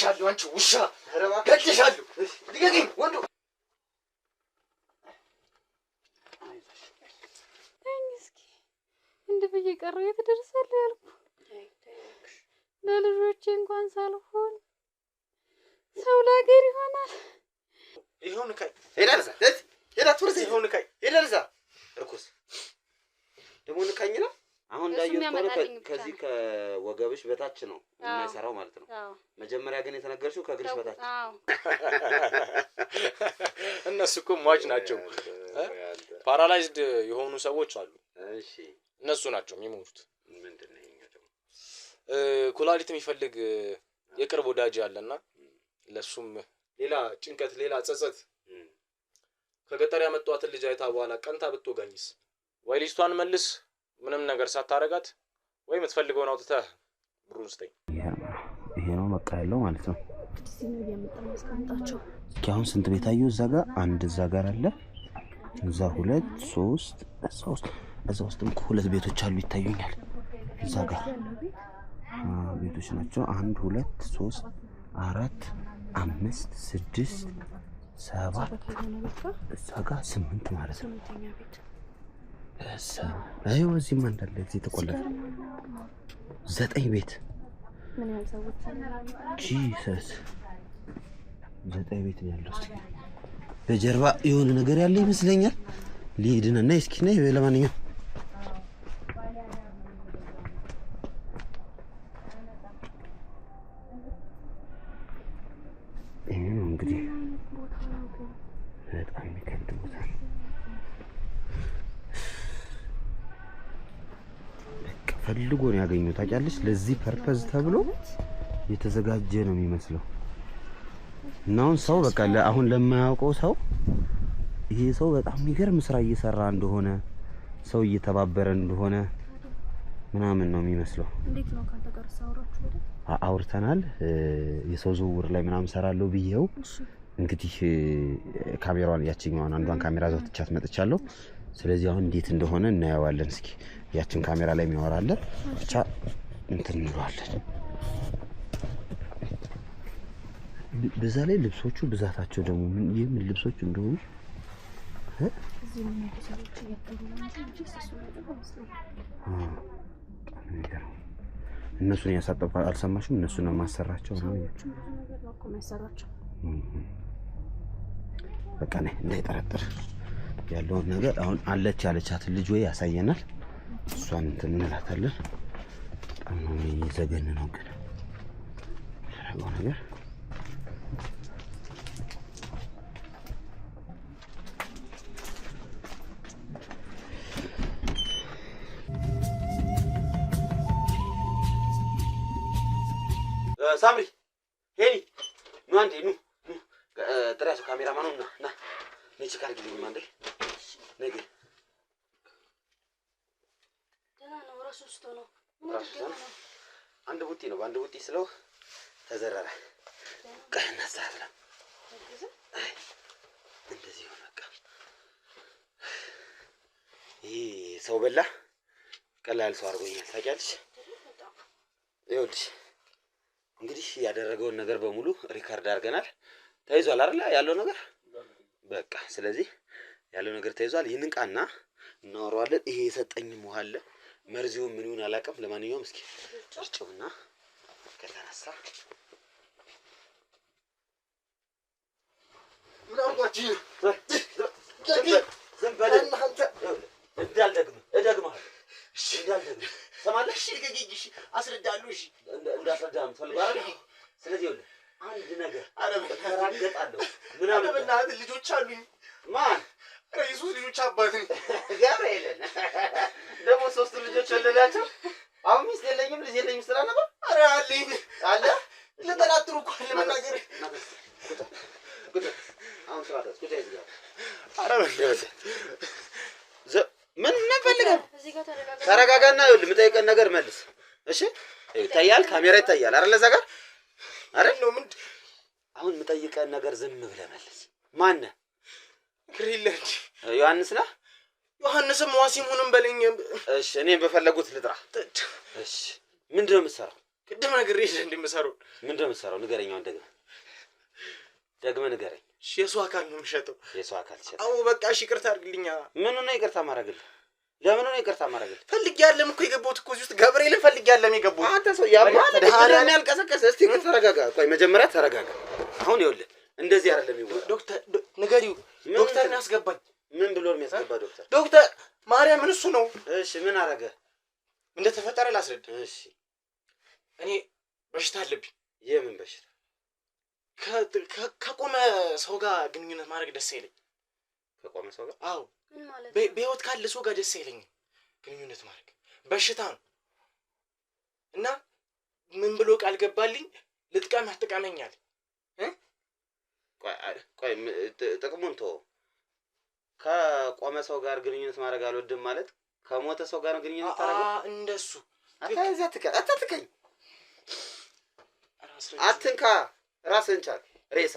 ገድልሻለሁ አንቺ ውሻ ገድልሻለሁ ልቀቂኝ ወንዱ እስኪ እንደ በየቀረው የት ደርሳለሁ ያልኩ ለልጆቼ እንኳን ሳልሆን ሰው ለሀገር ይሆናል ይሁን ካይ ሄዳልዛ ሄዳት ወርዘ ይሁን ካይ ሄዳልዛ እርኩስ ደሞ ንካኝ ነው አሁን እንዳየው ከዚህ ከወገብሽ በታች ነው የማይሰራው ማለት ነው መጀመሪያ ግን የተነገርሽው ከግርሽ በታች አዎ እነሱ እኮ ሟች ናቸው ፓራላይዝድ የሆኑ ሰዎች አሉ እሺ እነሱ ናቸው የሚሞቱት ምንድነው ይኛው ኩላሊት የሚፈልግ የቅርብ ወዳጅ ያለና ለሱም ሌላ ጭንቀት ሌላ ጸጸት ከገጠር ያመጣዋትን ልጅ አይታ በኋላ ቀንታ ብትወጋኝስ ወይ ልጅቷን መልስ ምንም ነገር ሳታረጋት ወይ የምትፈልገውን አውጥተህ ብሩን ስጠኝ ይሄ ነው በቃ ያለው ማለት ነው አሁን ስንት ቤት አየሁ እዛ ጋር አንድ እዛ ጋር አለ እዛ 2 3 እዛ ውስጥም ሁለት ቤቶች አሉ ይታዩኛል እዛ ጋር ቤቶች ናቸው 1 2 3 4 5 6 7 እዛ ጋር 8 ማለት ነው አዩ እዚህ ማን እንዳለ እዚህ ተቆለፈ 9 ቤት ምን ያልሰውት ጂሰስ 9 ቤት ነው ያለው በጀርባ የሆነ ነገር ያለ ይመስለኛል ሊድና እስኪ ነይ ለማንኛውም እንግዲህ በጣም የሚከብድ ቦታ ነው ፈልጎ ነው ያገኙት ታውቂያለሽ ለዚህ ፐርፐዝ ተብሎ የተዘጋጀ ነው የሚመስለው ነው ሰው በቃ አሁን ለማያውቀው ሰው ይሄ ሰው በጣም የሚገርም ስራ እየሰራ እንደሆነ ሰው እየተባበረ እንደሆነ ምናምን ነው የሚመስለው እንዴት ነው ካንተ ጋር ሳውራችሁ ወደ አውርተናል የሰው ዝውውር ላይ ምናምን ሰራለው ብዬው እንግዲህ ካሜራዋን ያቺኛዋን አንዷን ካሜራ ዘውትቻት መጥቻለሁ ስለዚህ አሁን እንዴት እንደሆነ እናያዋለን እስኪ ያችን ካሜራ ላይ የሚያወራለ ብቻ እንትን እንሏለን በዛ ላይ ልብሶቹ ብዛታቸው ደግሞ ምን ልብሶች እንደሆኑ እዚህ ምን ተሰሩት እየተባለ እንጂ እሱ ነው እነሱን ያሳጠፋ አልሰማሽም እነሱን ነው ማሰራቸው ነው በቃ ነኝ እንዳይጠረጥር ያለውን ነገር አሁን አለች ያለቻት ልጅ ወይ ያሳየናል እሷን እንትን እንላታለን በጣም ነው የሚዘገንነው ግን ያለው ነገር ሳምሪ ሄሊ ኑ አንዴ ኑ ጥራሱ ካሜራማኑ ና ነጭ ካርግልኝ ማንዴ ነገ ደህና ነው ራሱስቶ ነው አንድ ቡጢ ነው በአንድ ቡጢ ስለው ተዘረረ ቀና ሳብላ እንደዚህ ሆነ በቃ ይሄ ሰው በላ ቀላል ሰው አርጎኛል ታውቂያለሽ ይኸውልሽ እንግዲህ ያደረገውን ነገር በሙሉ ሪካርድ አድርገናል ተይዟል አይደል ያለው ነገር በቃ ስለዚህ ያለው ነገር ተይዟል ይሄንን ቃና እናወራዋለን ይሄ የሰጠኝም ውሃ አለ መርዚው ምን ይሁን አላቀም ለማንኛውም እስኪ ጭርጭውና ከተነሳ ምን አርጋቺ ዘንበለ አንተ እደግምሃለሁ እንዳልደግም ሰማለሽ ልገጊሽ አስረዳለሁ እሺ እንዳስረዳም ፈልጋለሁ ስለዚህ ይኸውልህ አንድ ነገር ተራገጣለሁ ምናምን በእናትህ ልጆች አሉኝ ማን ኢየሱስ ልጆች አባት ነኝ ገብርኤልን ደግሞ 3 ልጆች ወለዳቸው አሁን ሚስት የለኝም ልጅ የለኝም ስራ ነበር አረ አለኝ አለ ለተናጥሩ እኮ ለመናገር አሁን ስራ ተስኩት ይዘጋ አረ ምን ፈልገህ እዚህ ጋር ተረጋጋና ይኸውልህ የምጠይቀን ነገር መልስ እሺ ይታያል ካሜራ ይታያል አይደል እዛ ጋር አይደል ነው ምን አሁን የምጠይቀን ነገር ዝም ብለህ መልስ ማን ክሪለንጂ ዮሐንስ ነህ ዮሐንስም ዋሲሙንም በለኝ እሺ እኔም በፈለጉት ልጥራ እሺ ምንድነው የምትሰራው ቅድም ነግሬሽ እንደምሰራው ምንድነው የምትሰራው? ንገረኝ። አሁን ደግመህ ንገረኝ። እሺ የሰው አካል ነው የምሸጠው። የሰው አካል ትሸጥ? አዎ በቃ እሺ ይቅርታ አድርግልኛ። ምኑ ነው ይቅርታ ማድረግልህ? ለምን ነው ይቅርታ ማድረግልህ? ፈልጌ አይደለም እኮ የገባሁት እኮ እዚህ ውስጥ ገብርኤልን ፈልጌ አይደለም የገባሁት። አንተ ሰው ያማል ያልቀሰቀሰ። እስቲ ተረጋጋ። ቆይ መጀመሪያ ተረጋጋ። አሁን ይኸውልህ እንደዚህ አይደለም ይወራ። ዶክተር ንገሪው። ዶክተርን አስገባኝ። ምን ብሎ ነው የሚያስገባ ዶክተር? ዶክተር ማርያምን እሱ ነው። እሺ ምን አረገ? እንደተፈጠረ ላስረዳ። እሺ እኔ በሽታ አለብኝ። የምን በሽታ? ከቆመ ሰው ጋር ግንኙነት ማድረግ ደስ አይለኝ። ከቆመ ሰው ጋር? አዎ ምን ማለት ነው? በህይወት ካለ ሰው ጋር ደስ አይለኝም ግንኙነት ማድረግ። በሽታ ነው እና ምን ብሎ ቃል ገባልኝ? ልጥቀምህ ትጥቀመኛለህ። ቆይ ጥቅሙን ተወው። ከቆመ ሰው ጋር ግንኙነት ማድረግ አልወድም ማለት ከሞተ ሰው ጋር ግንኙነት ታደርጋለህ? እንደሱ አትከኝ። አትንካ። ራስህን ቻል። ሬሳ።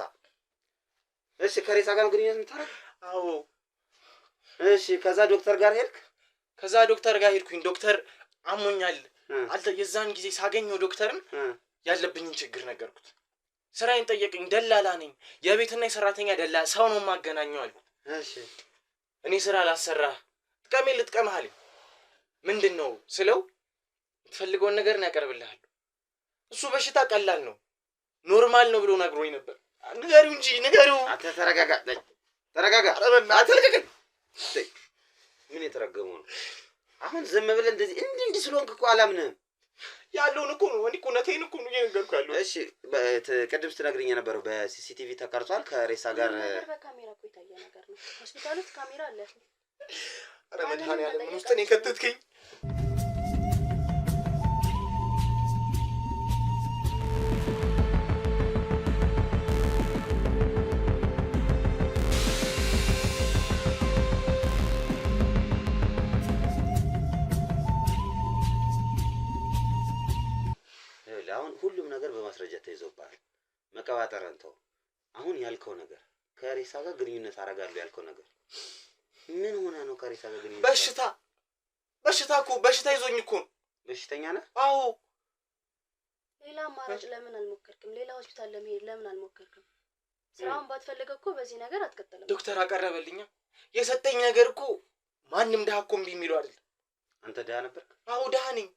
እሺ ከሬሳ ጋር ግንኙነት የምታደርግ? አዎ። እሺ ከዛ ዶክተር ጋር ሄድክ? ከዛ ዶክተር ጋር ሄድኩኝ። ዶክተር አሞኛል አልተ የዛን ጊዜ ሳገኘው ዶክተርን ያለብኝን ችግር ነገርኩት። ስራዬን ጠየቀኝ። ደላላ ነኝ፣ የቤትና የሰራተኛ ደላላ ሰው ነው የማገናኘው አልኩት። እሺ እኔ ስራ ላሰራህ ጥቀሜን ልጥቀምህ አለኝ። ምንድን ነው ስለው የምትፈልገውን ነገር ነው ያቀርብልሃል። እሱ በሽታ ቀላል ነው ኖርማል ነው ብሎ ነግሮኝ ነበር። ንገሪው እንጂ ንገሪው። አንተ ተረጋጋ። ተረጋጋ። አትልቀቀኝ። ምን የተረገመው ነው? አሁን ዝም ብለህ እንዲህ ስለሆንክ እኮ አላምንህም። ያለውን እኮ ነው እኔ እኮ እውነቴን እኮ ነው እየነገርኩህ ያለው። እሺ ቅድም ስትነግረኝ የነበረው በሲሲቲቪ ተቀርጿል ከሬሳ ጋር? በካሜራ እኮ የታየ ነገር ነው። ሆስፒታል ውስጥ ካሜራ አለ። ኧረ መድኃኒዓለም ምን ውስጥ ነው የከተትከኝ? አሁን ሁሉም ነገር በማስረጃ ተይዞብሃል። መቀባጠርን ተው። አሁን ያልከው ነገር ከሬሳ ጋር ግንኙነት አደርጋለሁ ያልከው ነገር ምን ሆነ ነው? ከሬሳ ጋር ግንኙነት በሽታ እኮ በሽታ ይዞኝ እኮ ነው። በሽተኛ ነህ? አዎ። ሌላ አማራጭ ለምን አልሞከርክም? ሌላ ሆስፒታል ለመሄድ ለምን አልሞከርክም? ስራውን ባትፈልገው እኮ በዚህ ነገር አትቀጥልም። ዶክተር አቀረበልኛ። የሰጠኝ ነገር እኮ ማንም ድሃ እኮ እምቢ የሚለው አይደል። አንተ ድሃ ነበርክ? አዎ ድሃ ነኝ።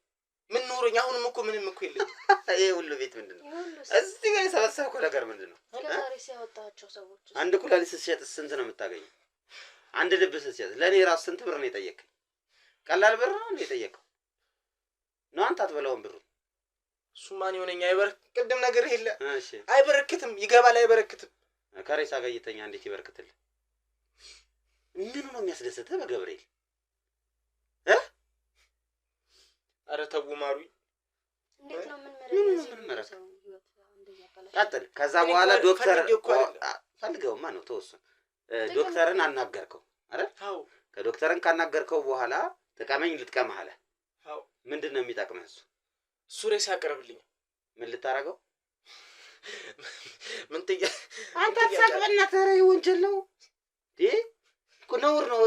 ምን ኖረኝ? አሁንም እኮ ምንም እኮ የለኝም። ይሄ ሁሉ ቤት ምንድን ነው? እዚህ ጋር የሰበሰብከው ነገር ምንድን ነው? ዛሬ ሲያወጣቸው ሰዎች አንድ ኩላሊት ስትሸጥ ስንት ነው የምታገኘው? አንድ ልብ ስትሸጥ ለእኔ ራሱ ስንት ብር ነው የጠየቀኝ? ቀላል ብር ነው እንደ የጠየቀው ነው? አንተ አትበላውም ብሩ። እሱ ማን ይሆነኛ? ቅድም ነገር የለ። እሺ አይበረክትም፣ ይገባል፣ አይበረክትም። ከሬሳ ጋር እየተኛ እንዴት ይበረክትልህ? ምኑ ነው የሚያስደስትህ በገብርኤል? አረ ተው ማሩኝ። እንዴት ነው ምን መረጃ ቀጥል። ከዛ በኋላ ዶክተር ፈልገውማ ነው ተወሰነ። ዶክተርን አናገርከው አይደል? አዎ። ከዶክተርን ካናገርከው በኋላ ጥቀመኝ ልጥቀምህ አለ። አዎ። ምንድን ነው የሚጠቅምህ እሱ? እሱ ሬሳ ያቀርብልኝ። ምን ልታረገው? ምን ትያ አንተ አትሳቅበና ተረ ወንጀል ነው ዲ ነውር ነው።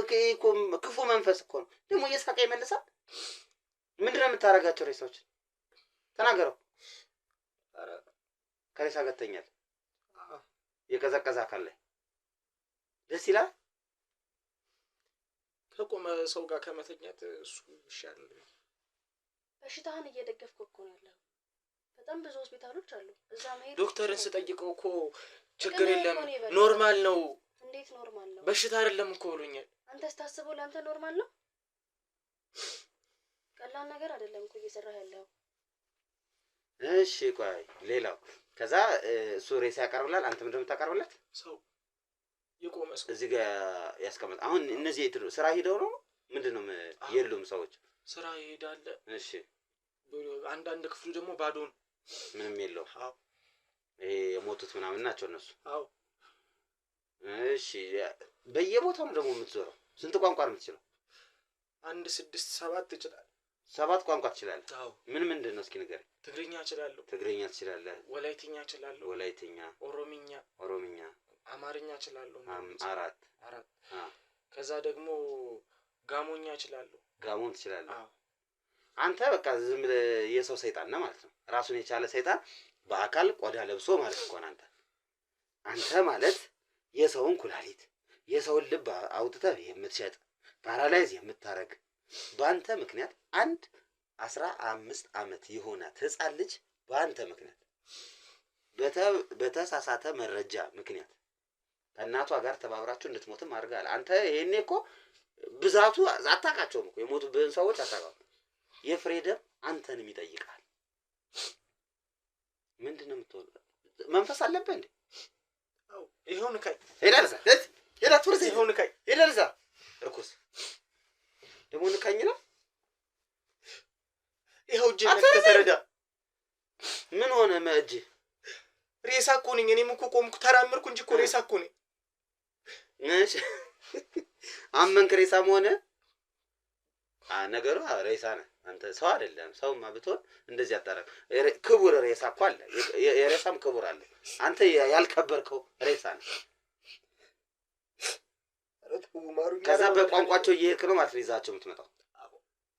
ክፉ መንፈስ እኮ ነው ደግሞ እየሳቀ ይመልሳል። ምንድን ነው የምታረጋቸው ሬሳዎች? ተናገረው። አረ ከሬሳ ጋር ትተኛለህ? የቀዘቀዘ አካል ላይ ደስ ይላል። ከቆመ ሰው ጋር ከመተኛት እሱ ይሻላል። በሽታህን እየደገፍኩ እኮ ነው ያለው። በጣም ብዙ ሆስፒታሎች አሉ እዛ መሄድ። ዶክተርን ስጠይቀው እኮ ችግር የለም ኖርማል ነው። እንዴት ኖርማል ነው? በሽታ አይደለም እኮ ብሎኛል። አንተ ስታስበው ለአንተ ኖርማል ነው? ቀላል ነገር አይደለም እኮ እየሰራህ ያለው። እሺ ቆይ ሌላው ከዛ እሱ ሬሳ ያቀርብላል። አንተ ምንድን ነው የምታቀርብለት? ሰው የቆመ ሰው እዚህ ጋር ያስቀምጥ። አሁን እነዚህ ስራ ሂደው ነው ምንድን ነው የሉም ሰዎች? ስራ ይሄዳል። እሺ አንዳንድ ክፍሉ ደግሞ ባዶን ምንም የለው። አዎ ይሄ የሞቱት ምናምን ናቸው እነሱ። አዎ እሺ በየቦታው ነው ደግሞ የምትዞረው? ስንት ቋንቋ ነው የምትችለው? 1 6 7 ይችላል። 7 ቋንቋ ትችላለህ? አዎ። ምንድን ነው እስኪ ንገረኝ። ትግርኛ እችላለሁ። ትግርኛ ትችላለህ? ወላይትኛ እችላለሁ። ወላይትኛ፣ ኦሮምኛ፣ አማርኛ እችላለሁ። 4 ከዛ ደግሞ ጋሞኛ እችላለሁ። ጋሞን ትችላለህ? አዎ። አንተ በቃ ዝም የሰው ሰይጣን ነህ ማለት ነው። ራሱን የቻለ ሰይጣን በአካል ቆዳ ለብሶ ማለት እኮ ነው። አንተ ማለት የሰውን ኩላሊት የሰውን ልብ አውጥተህ የምትሸጥ ፓራላይዝ የምታረግ በአንተ ምክንያት 15 ዓመት የሆናት ህፃን ልጅ በአንተ ምክንያት በተሳሳተ መረጃ ምክንያት ከእናቷ ጋር ተባብራችሁ እንድትሞትም አድርጋል። አንተ ይሄኔ እኮ ብዛቱ አታውቃቸውም እኮ የሞቱብህን ሰዎች አታውቃቸውም። የፍሬደም አንተንም ይጠይቃል። ምንድነው የምትወልደው? መንፈስ አለብህ እንዴ? አው ይሁን ካይ ሄዳልዛ ቱርዝ ይሁን ካይ ሄዳልዛ እርኩስ ደግሞ ንካኝ ነው። ይኸው እጄ ተረዳ። ምን ሆነ እጅ? ሬሳ እኮ ነኝ። እኔም እኮ ቆምኩ ተራመድኩ እንጂ እኮ ሬሳ እኮ ነኝ። እሺ አመንክ ሬሳም ሆነ ነገሩ ሬሳ ነህ አንተ። ሰው አይደለም። ሰውማ ብትሆን እንደዚህ አታረግ። ክቡር ሬሳ እኮ አለ። የሬሳም ክቡር አለ። አንተ ያልከበርከው ሬሳ ነህ። ከዛ በቋንቋቸው እየሄድክ ነው ማለት ነው ይዛቸው የምትመጣው።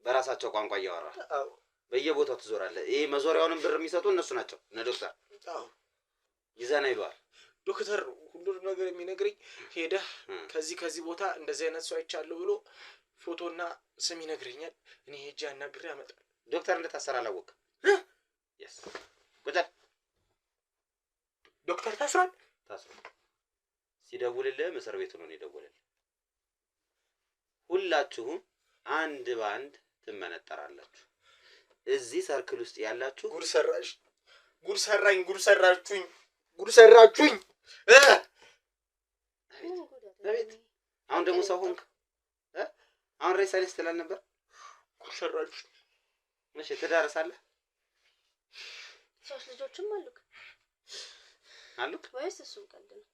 በራሳቸው ቋንቋ እያወራ በየቦታው ትዞራለህ። ይሄ መዞሪያውንም ብር የሚሰጡ እነሱ ናቸው እነ ዶክተር። ይዘና ይሏል ዶክተር ሁሉንም ነገር የሚነግረኝ ሄደህ ከዚህ ቦታ እንደዚህ አይነት ሰው አይቻለሁ ብሎ ፎቶና ስም ይነግረኛል። እኔ ሄጄ አናግሬ አመጣለሁ። ዶክተር እንደታሰረ አላወቅም። yes ቁጭ ዶክተር ታስሯል። ሲደውልልህ እስር ቤት ነው የደወለልህ። ሁላችሁም አንድ ባንድ ትመነጠራላችሁ። እዚህ ሰርክል ውስጥ ያላችሁ ጉድ ሰራችሁኝ። አቤት አሁን ደግሞ ሰው ሆንክ። አሁን ሬሳ ሊስት ትላል ነበር። ጉድ ሰራችሁኝ። እሺ ትዳርሳለህ? 3 ልጆችም አሉክ ወይስ እሱም ቀልድ ነው?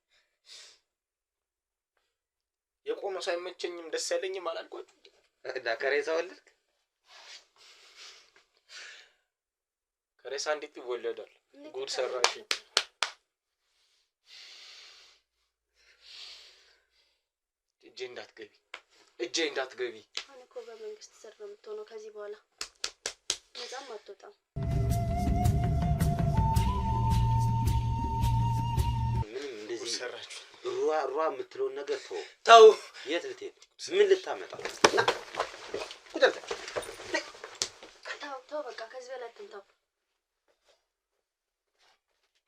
የቆመ ሳይመቸኝም ደስ ያለኝም አላልኳችሁ። ከሬሳ ወለድክ? ከሬሳ እንዴት ይወለዳል? ጉድ ሰራችሁኝ። እጄ እንዳትገቢ። አሁን እኮ በመንግስት ስር ነው የምትሆነው ከዚህ በኋላ ነፃም አትወጣም። ምንም እንደዚህ ሰራችሁ ሩዋ የምትለውን ነገር ተው። የት ልትሄድ? ምን ልታመጣ? ተው በቃ ከዚህ በላይ አትንታው።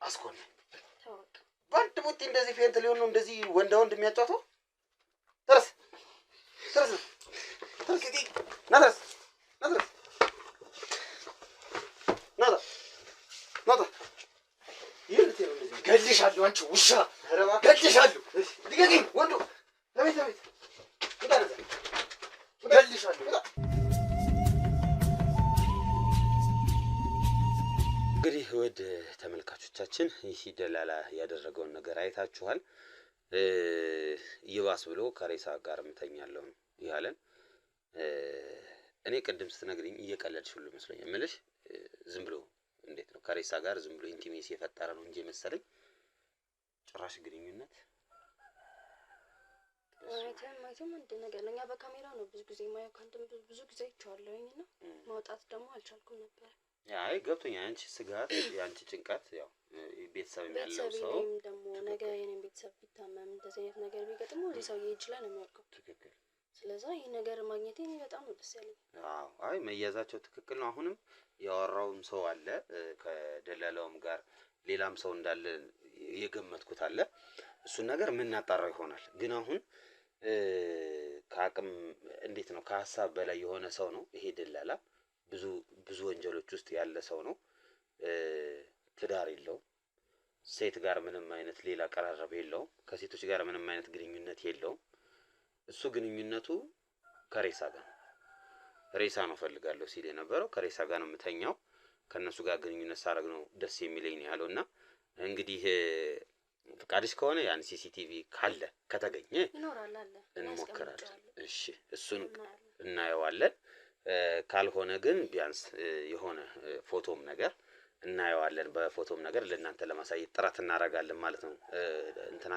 አስኮነ ተው በቃ ባንድ ቡቲ እንደዚህ ፌንት ሊሆን ነው እንደዚህ ወንድ የሚያጫውተው? ተረስ ናትረስ ገልሻለሁ። አንቺ ውሻ ገልሻለሁ። ልቀቂኝ ወንዱ። አቤት ገልሻለሁ። እንግዲህ ወደ ተመልካቾቻችን ይህ ደላላ ያደረገውን ነገር አይታችኋል። ይባስ ብሎ ከሬሳ ጋር ምተኛለሁ ያለን እኔ ቅድም ስትነግሪኝ እየቀለድሽ ሁሉ መስሎኝ እምልሽ ዝም ብሎ እንዴት ነው ከሬሳ ጋር ዝም ብሎ ኢንቲሜሲ የፈጠረ ነው እንጂ መሰለኝ ጭራሽ ግንኙነት ማይተም አንድ ነገር ነው። እኛ በካሜራ ነው ብዙ ጊዜ ማየው ካንተም ብዙ ጊዜ አይቻለሁኝና ማውጣት ደግሞ አልቻልኩም ነበር። አይ ገብቶኛል። አንቺ ስጋት ያንቺ ጭንቀት ያው ቤተሰብ ያለው ሰው ደግሞ ነገ የኔን ቤተሰብ ቢታመም እንደዚህ አይነት ነገር ቢገጥመው እዚህ ሰው ይችላል ነው የሚወርቀው። ትክክል። ስለዚህ ይሄ ነገር ማግኘቴ እኔ በጣም ነው ደስ ያለኝ። አዎ አይ መያዛቸው ትክክል ነው። አሁንም ያወራውም ሰው አለ ከደላላውም ጋር ሌላም ሰው እንዳለ የገመትኩት አለ። እሱን ነገር የምናጣራው ይሆናል። ግን አሁን ከአቅም እንዴት ነው ከሀሳብ በላይ የሆነ ሰው ነው ይሄ ደላላ። ብዙ ወንጀሎች ውስጥ ያለ ሰው ነው። ትዳር የለውም። ሴት ጋር ምንም አይነት ሌላ ቀራረብ የለውም። ከሴቶች ጋር ምንም አይነት ግንኙነት የለውም። እሱ ግንኙነቱ ከሬሳ ጋር ነው። ሬሳ ነው ፈልጋለሁ ሲል የነበረው ከሬሳ ጋር ነው የምተኛው፣ ከነሱ ጋር ግንኙነት ሳደርግ ነው ደስ የሚለኝ ነው ያለውና እንግዲህ ፍቃድሽ ከሆነ ያን ሲሲቲቪ ካለ ከተገኘ ይኖራል አለ እንሞክራለን። እሺ እሱን እናየዋለን። ካልሆነ ግን ቢያንስ የሆነ ፎቶም ነገር እናየዋለን። በፎቶም ነገር ለእናንተ ለማሳየት ጥረት እናደርጋለን ማለት ነው እንትና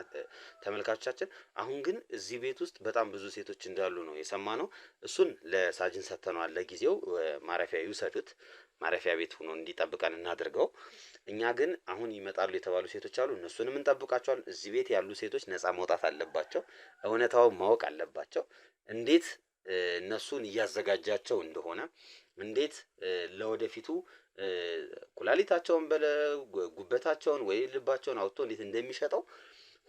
ተመልካቾቻችን። አሁን ግን እዚህ ቤት ውስጥ በጣም ብዙ ሴቶች እንዳሉ ነው የሰማነው። እሱን ለሳጅን ሰጥተነዋል። ለጊዜው ማረፊያ ይውሰዱት፣ ማረፊያ ቤት ሆኖ እንዲጠብቀን እናድርገው። እኛ ግን አሁን ይመጣሉ የተባሉ ሴቶች አሉ፣ እነሱንም እንጠብቃቸዋለን። እዚህ ቤት ያሉ ሴቶች ነፃ መውጣት አለባቸው፣ እውነታውን ማወቅ አለባቸው። እንዴት እነሱን እያዘጋጃቸው እንደሆነ እንዴት ለወደፊቱ ኩላሊታቸውን ጉበታቸውን ወይ ልባቸውን አውጥቶ እንዴት እንደሚሸጠው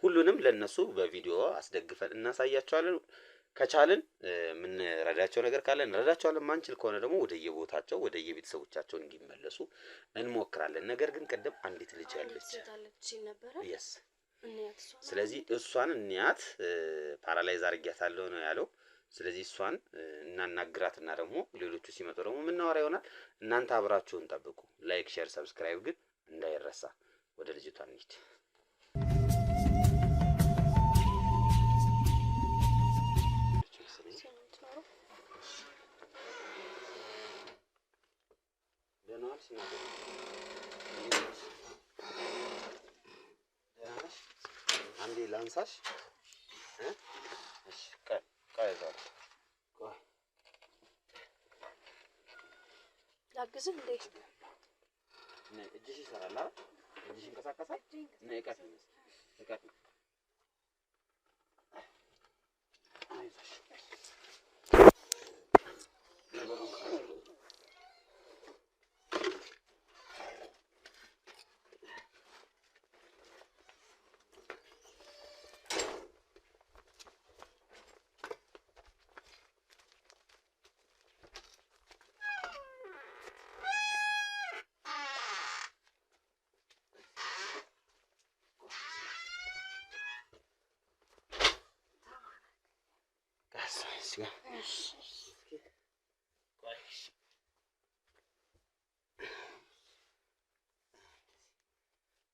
ሁሉንም ለነሱ በቪዲዮ አስደግፈን እናሳያቸዋለን። ከቻልን የምንረዳቸው ነገር ካለ እንረዳቸዋለን። ማንችል ከሆነ ደግሞ ወደየቦታቸው ወደየቤተሰቦቻቸው እንዲመለሱ እንሞክራለን። ነገር ግን ቅድም አንዲት ልጅ ያለች yes ስለዚህ እሷን እንያት ፓራላይዝ አድርጊያታለሁ ነው ያለው። ስለዚህ እሷን እናናግራትና ደግሞ ሌሎቹ ሲመጡ ደግሞ የምናወራ ይሆናል። እናንተ አብራችሁን ጠብቁ። ላይክ፣ ሼር፣ ሰብስክራይብ ግን እንዳይረሳ። ወደ ልጅቷ እንሂድ። አንዴ ላንሳሽ እሺ ቀይዛው ላግዝህ እንዴ? እጅሽ ይሰራል አይደል? እጅሽ እንቀሳቀሳል። ነይ እቀፍ አይዞሽ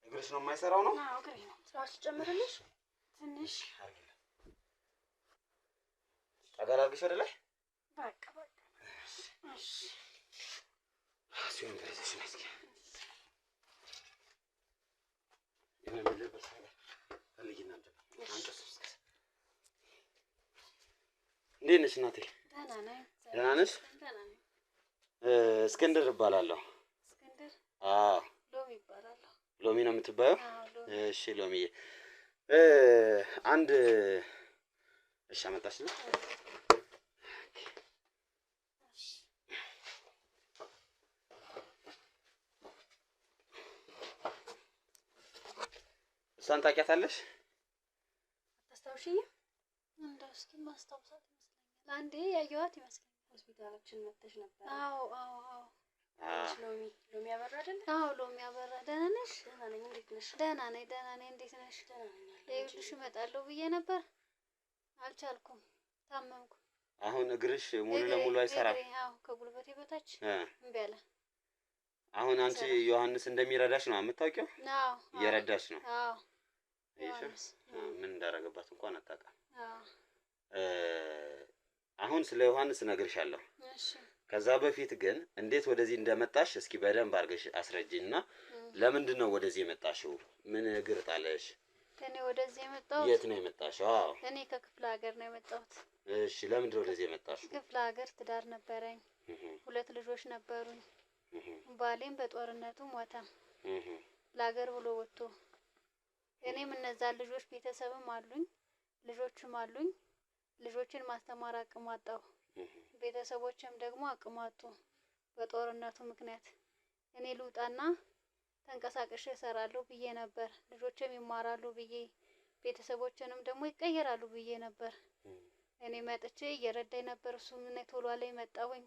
እግርሽ ነው የማይሰራው ነው? አዎ እግሬ ነው። ስራሽ ጨምርልሽ ትንሽ አጋራግሽ ወደ ላይ በቃ እሺ ሲሆን ድረስ ነው። እስኪ የምንልበት ነገር ፈልጊና አንተስ እንዴት ነሽ እናቴ? ደህና ነኝ። ደህና ነሽ? እስክንድር እባላለሁ። እስክንድር? አዎ። ሎሚ እባላለሁ። ሎሚ ነው የምትባየው? አዎ ሎሚ። እሺ ሎሚዬ፣ አንድ እሺ አመጣሽ ነው? እሷን ታውቂያታለሽ? አታስታውሽኝም? እንደው እስኪ ማስታውሳት ይመስለኛል። አንዴ ያየኋት ይመስለኛል። ሆስፒታላችን መጥተሽ ነበር? አዎ አዎ አዎ። ሎሚ አበራ አይደል? አዎ ሎሚ አበራ። ደህና ነሽ? ደህና ነኝ። እንዴት ነሽ? ደህና ነኝ ደህና ነኝ። እንዴት ነሽ? ደህና ነኝ። ይኸውልሽ እመጣለሁ ብዬ ነበር አልቻልኩም፣ ታመምኩ። አሁን እግርሽ ሙሉ ለሙሉ አይሰራም? አዎ ከጉልበቴ በታች እምቢ አለ። አሁን አንቺ ዮሐንስ እንደሚረዳሽ ነው የምታውቂው? አዎ እየረዳሽ ነው? አዎ። ምን እንዳደረገባት እንኳን አታውቅም። አሁን ስለ ዮሐንስ እነግርሻለሁ። እሺ። ከዛ በፊት ግን እንዴት ወደዚህ እንደመጣሽ እስኪ በደንብ አድርገሽ አስረጂና፣ ለምንድን ነው ወደዚህ የመጣሽው? ምን እግር ጣለሽ? እኔ ወደዚህ የመጣሁት የት ነው የመጣሽው? አዎ እኔ ከክፍለ ሀገር ነው የመጣሁት። እሺ፣ ለምንድን ነው ወደዚህ የመጣሽው? ክፍለ ሀገር ትዳር ነበረኝ፣ 2 ልጆች ነበሩኝ። ባሌም በጦርነቱ ሞተ፣ ለሀገር ብሎ ወጥቶ። እኔም እነዛን ልጆች ቤተሰብም አሉኝ፣ ልጆችም አሉኝ። ልጆችን ማስተማር አቅም አጣሁ፣ ቤተሰቦችም ደግሞ አቅም አጡ በጦርነቱ ምክንያት። እኔ ልውጣና ተንቀሳቅሼ እሰራለሁ ብዬ ነበር፣ ልጆችም ይማራሉ ብዬ፣ ቤተሰቦችንም ደግሞ ይቀየራሉ ብዬ ነበር። እኔ መጥቼ እየረዳኝ ነበር። እሱ ምን ቶሎ ላይ መጣሁኝ።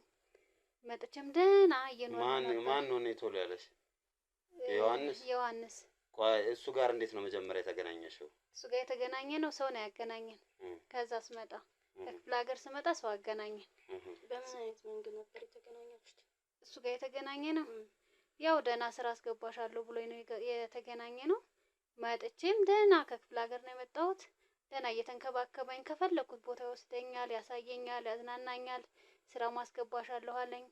መጥቼም ደህና እየኖረ ነበር። ማን ነው ቶሎ ያለሽ? ዮሐንስ? ዮሐንስ። እሱ ጋር እንዴት ነው መጀመሪያ የተገናኘሽው? እሱ ጋር የተገናኘ ነው ሰው ነው ያገናኘን። ከዛ ስመጣ ከክፍለ ሀገር ስመጣ ሰው አገናኘን። በምን አይነት መንገድ ነበር የተገናኛችሁት? እሱ ጋር የተገናኘ ነው ያው ደህና ስራ አስገባሻለሁ ብሎኝ ነው የተገናኘ ነው። መጥቼም ደህና ከክፍለ ሀገር ነው የመጣሁት። ደህና እየተንከባከበኝ ከፈለኩት ቦታ ይወስደኛል፣ ያሳየኛል፣ ያዝናናኛል። ስራ ማስገባሻለሁ አለኝ።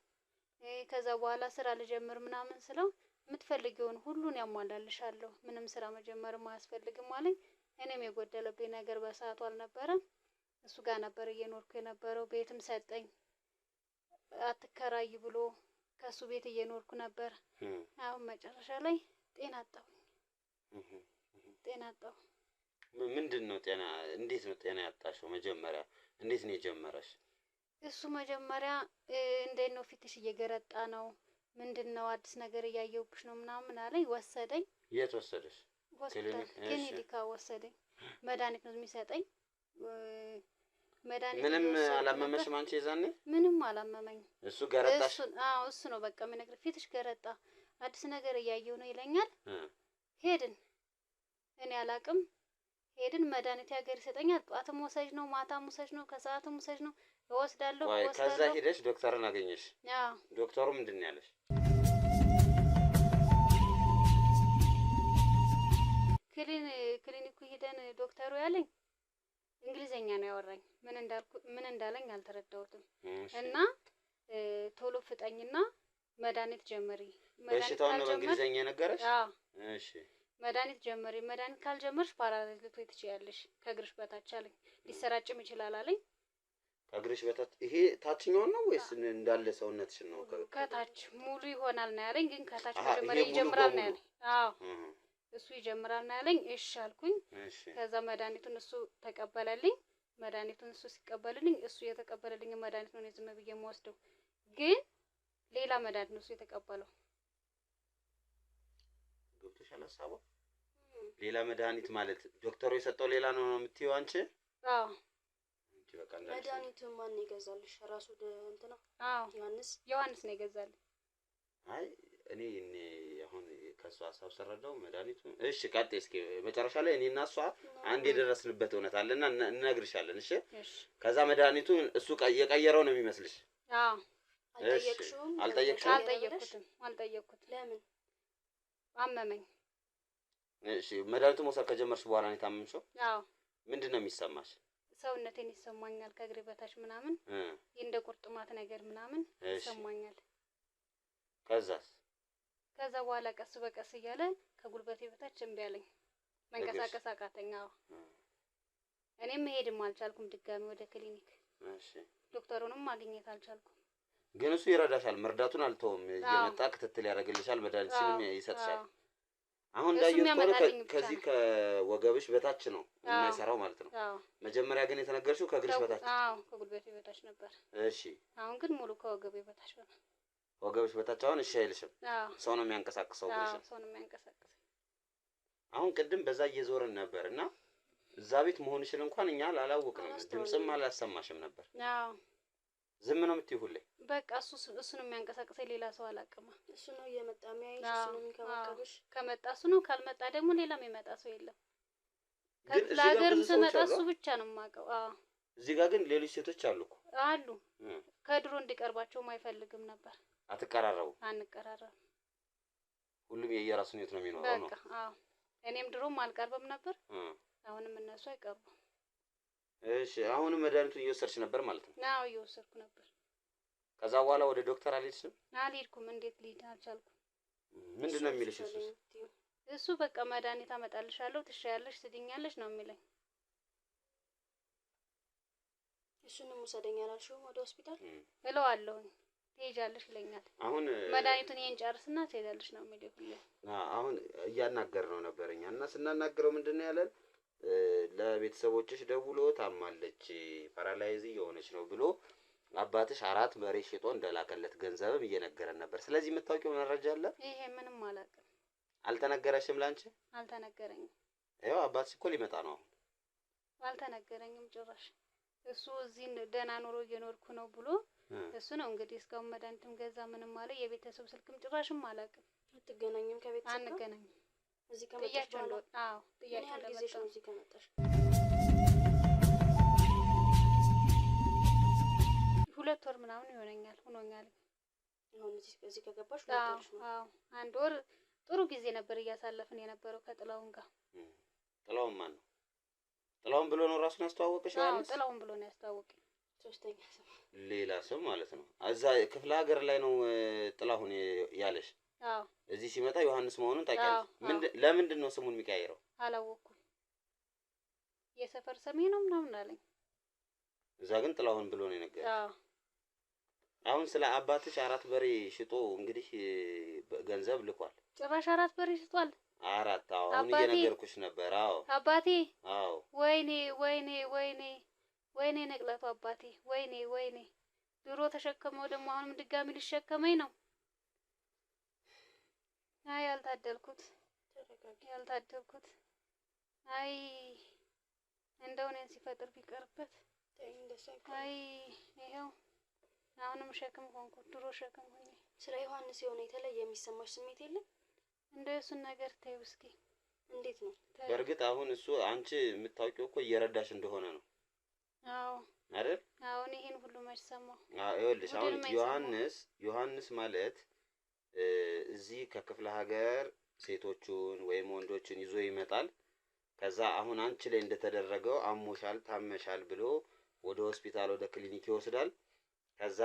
ከዛ በኋላ ስራ ልጀምር ምናምን ስለው የምትፈልጊውን ሁሉን ያሟላልሻለሁ፣ ምንም ስራ መጀመርም አያስፈልግም አለኝ። እኔም የጎደለብኝ ነገር በሰዓቱ አልነበረም። እሱ ጋር ነበር እየኖርኩ የነበረው። ቤትም ሰጠኝ አትከራይ ብሎ ከሱ ቤት እየኖርኩ ነበር። አሁን መጨረሻ ላይ ጤና አጣሁ። ምንድነው ጤና? እንዴት ነው ጤና ያጣሽው? መጀመሪያ እንዴት ነው የጀመረሽ? እሱ መጀመሪያ እንዴት ነው ፊትሽ እየገረጣ ነው፣ ምንድነው አዲስ ነገር እያየሁብሽ ነው ምናምን አለኝ። ወሰደኝ። የት ወሰደሽ? ክሊኒክ ወሰደኝ። መድኃኒት ነው የሚሰጠኝ። መድኃኒት ምንም አላመመሽም አንቺ የዛኔ? ምንም አላመመኝ። እሱ ገረጣሽ? አዎ እሱ ነው በቃ የሚነግር። ፊትሽ ገረጣ፣ አዲስ ነገር እያየሁ ነው ይለኛል። ሄድን፣ እኔ አላቅም። ሄድን። መድኃኒት ሀገር ይሰጠኛል። ጧትም ወሰጅ ነው፣ ማታም ወሰጅ ነው፣ ከሰዓትም ወሰጅ ነው። እወስዳለሁ። ከዛ ሄደሽ ዶክተርን አገኘሽ? አዎ። ዶክተሩ ምንድን ነው ያለሽ? ክሊኒኩ ሄደን ዶክተሩ ያለኝ እንግሊዘኛ ነው ያወራኝ። ምን እንዳለኝ አልተረዳሁትም። እና ቶሎ ፍጠኝና መድኃኒት ጀመሪ። በሽታውን ነው በእንግሊዘኛ ነገረሽ? አዎ። እሺ። መድኃኒት ጀመሪ። መድኃኒት ካልጀመርሽ ፓራላይዝ ልትሆኚ ትችያለሽ፣ ከእግርሽ በታች አለኝ። ሊሰራጭም ይችላል አለኝ። ከእግርሽ በታች? ይሄ ታችኛው ነው ወይስ እንዳለ ሰውነትሽን ነው? ከታች ሙሉ ይሆናል ነው ያለኝ። ግን ከታች መጀመሪያ ይጀምራል ነው ያለኝ። አዎ እሱ ይጀምራል ነው ያለኝ። እሺ አልኩኝ። ከዛ መድኃኒቱን እሱ ተቀበለልኝ። መድኃኒቱን እሱ ሲቀበልልኝ እሱ የተቀበለልኝ መድኃኒት ነው ዝም ብዬ የምወስደው። ግን ሌላ መድኃኒት ነው እሱ የተቀበለው። ገብቶሻል ሀሳቡ? ሌላ መድኃኒት ማለት ዶክተሩ የሰጠው ሌላ ነው የምትይው አንቺ? አዎ። በቃ መድኃኒቱን ማን ይገዛልሽ? ራሱ እንትና? አዎ ዮሐንስ ነው ይገዛል። አይ እኔ አሁን ከሷ ሀሳብ ሰረዳው መድኃኒቱ። እሺ ቀጥ እስኪ መጨረሻ ላይ እኔና እሷ አንድ የደረስንበት እውነት አለና እንነግርሻለን። እሺ ከዛ መድኃኒቱ እሱ የቀየረው ነው የሚመስልሽ? አዎ። አልጠየቅሽውም? አልጠየቅኩትም። ለምን? አመመኝ። እሺ መድኃኒቱ መውሰድ ከጀመርሽ በኋላ ነው የታመምሽው? አዎ። ምንድን ነው የሚሰማሽ? ሰውነቴን ይሰማኛል፣ ከእግሬ በታች ምናምን እንደ ቁርጥማት ነገር ምናምን ይሰማኛል። ከዛ በኋላ ቀስ በቀስ እያለ ከጉልበቴ በታች እምቢ አለኝ፣ መንቀሳቀስ አቃተኝ። አዎ። እኔም መሄድም አልቻልኩም ድጋሚ ወደ ክሊኒክ። እሺ። ዶክተሩንም ማግኘት አልቻልኩም። ግን እሱ ይረዳሻል፣ መርዳቱን አልተውም። እየመጣ ክትትል ያደርግልሻል፣ መድኃኒትሽንም ይሰጥሻል። አሁን እንዳየሁት ከዚህ ከወገብሽ በታች ነው የማይሰራው ማለት ነው። መጀመሪያ ግን የተነገርሽው ከእግርሽ በታች? አዎ ከጉልበቴ በታች ነበር። እሺ። አሁን ግን ሙሉ ከወገቤ በታች ነው። ወገብሽ በታች አሁን እሺ አይልሽም? ሰው ነው የሚያንቀሳቅሰው ብለሽ? ሰው ነው የሚያንቀሳቅሰው። አሁን ቅድም በዛ እየዞርን ነበርና እዛ ቤት መሆንሽን እንኳን እኛ አላወቅንም፣ ድምጽም አላሰማሽም ነበር። አዎ። ዝም ነው የምትይው ሁሌ? በቃ እሱ ነው የሚያንቀሳቅሰኝ፣ ሌላ ሰው አላውቅም። እሱ ነው እየመጣ የሚያይሽ፣ እሱ ነው የሚንከባከብሽ። ከመጣ እሱ ነው፣ ካልመጣ ደግሞ ሌላ የሚመጣ ሰው የለም። ለሀገርም ስመጣ እሱ ብቻ ነው የማውቀው። አዎ። እዚህ ጋር ግን ሌሎች ሴቶች አሉ እኮ አሉ። ከድሮ እንዲቀርባቸውም አይፈልግም ነበር። አትቀራረቡ? አንቀራረብ። ሁሉም የየራሱን ህይወት ነው የሚኖረው ነው። በቃ አዎ። እኔም ድሮም አልቀርብም ነበር፣ አሁንም እነሱ አይቀርቡም። እሺ። አሁንም መድኃኒቱን እየወሰድሽ ነበር ማለት ነው? አዎ እየወሰድኩ ነበር። ከዛ በኋላ ወደ ዶክተር አልሄድሽም? አልሄድኩም። እንዴት ልሂድ? አልቻልኩም። ምንድን ነው የሚልሽ እሱ? እሱ በቃ መድኃኒት አመጣልሻለሁ፣ ትሻያለሽ፣ ትድኛለሽ ነው የሚለኝ። እሱንም ውሰደኝ አላልሽውም ወደ ሆስፒታል? እለዋለሁኝ። ትሄጃለሽ ይለኛል። አሁን መድኃኒቱን ይሄን ጨርስና ትሄዳለሽ ነው የሚለኝ ሁሌ። አሁን እያናገርነው ነበርኛ እና ስናናገረው ምንድን ነው ያለን? ለቤተሰቦችሽ ደውሎ ታማለች፣ ፓራላይዝ የሆነች ነው ብሎ አባትሽ 4 በሬ ሽጦ እንደላከለት ገንዘብም እየነገረን ነበር። ስለዚህ የምታውቂው መረጃ አለ? ይሄ ምንም አላውቅም። አልተነገረሽም? ላንቺ አልተነገረኝም። ያው አባትሽ እኮ ሊመጣ ነው አሁን። አልተነገረኝም ጭራሽ። እሱ እዚህ ደህና ኑሮ እየኖርኩ ነው ብሎ እሱ ነው እንግዲህ እስካሁን መድኃኒትም ገዛ ምንም አለ። የቤተሰብ ስልክም ጭራሽም አላውቅም። አትገናኝም? ከቤተሰብ አንገናኝም። እዚህ ከመጣሽ በኋላ? አዎ ጥያቄ ጊዜሽ ነው እዚህ ከመጣሽ? 2 ወር ምናምን ሆኖኛል። አሁን እዚህ ከገባሽ 2 ወር ነው? አዎ 1 ወር ጥሩ ጊዜ ነበር እያሳለፍን የነበረው ከጥላውን ጋር። ጥላውን ማን ነው? ጥላውን ብሎ ነው ራሱን ያስተዋወቀሽ? አዎ ጥላውን ብሎ ነው ያስተዋወቀኝ። ሶስተኛ ሰው ሌላ ሰው ማለት ነው። እዛ ክፍለ ሀገር ላይ ነው ጥላሁን ያለሽ? አዎ እዚህ ሲመጣ ዮሐንስ መሆኑን ታውቂያለሽ? አዎ። ለምንድን ነው ስሙን የሚቀያየረው? አላወኩም። የሰፈር ስሜ ነው ምናምን አለኝ። እዛ ግን ጥላሁን ብሎ ነው የነገረኝ። አዎ አሁን ስለ አባትሽ 4 በሬ ሽጦ እንግዲህ ገንዘብ ልኳል። ጭራሽ 4 በሬ ሽጧል። 4 አሁን አባቴ እየነገርኩሽ ነበር። አዎ አባቴ አዎ ወይኔ ወይኔ ወይኔ ወይኔ ነቅለቱ አባቴ ወይኔ ወይኔ ድሮ ተሸከመው ደግሞ አሁንም ድጋሚ ሊሸከመኝ ነው። አይ ያልታደልኩት ያልታደልኩት አይ እንደው እኔን ሲፈጥር ቢቀርበት አይ ይሄው አሁንም ሸክም ሆንኩ። ድሮ ሸክም ሆኜ ስለ ዮሐንስ የሆነ የተለየ የሚሰማሽ ስሜት የለም? እንደው እሱን ነገር ተይው እስኪ። እንዴት ነው? በእርግጥ አሁን እሱ አንቺ የምታውቂው እኮ እየረዳሽ እንደሆነ ነው አዎ አይደል? አሁን ይሄን ሁሉ መች ሰማሁ። አዎ ይኸውልሽ አሁን ዮሐንስ ማለት እዚህ ከክፍለ ሀገር ሴቶቹን ወይም ወንዶችን ይዞ ይመጣል። ከዛ አሁን አንቺ ላይ እንደተደረገው አሞሻል ታመሻል ብሎ ወደ ሆስፒታል ወደ ክሊኒክ ይወስዳል። ከዛ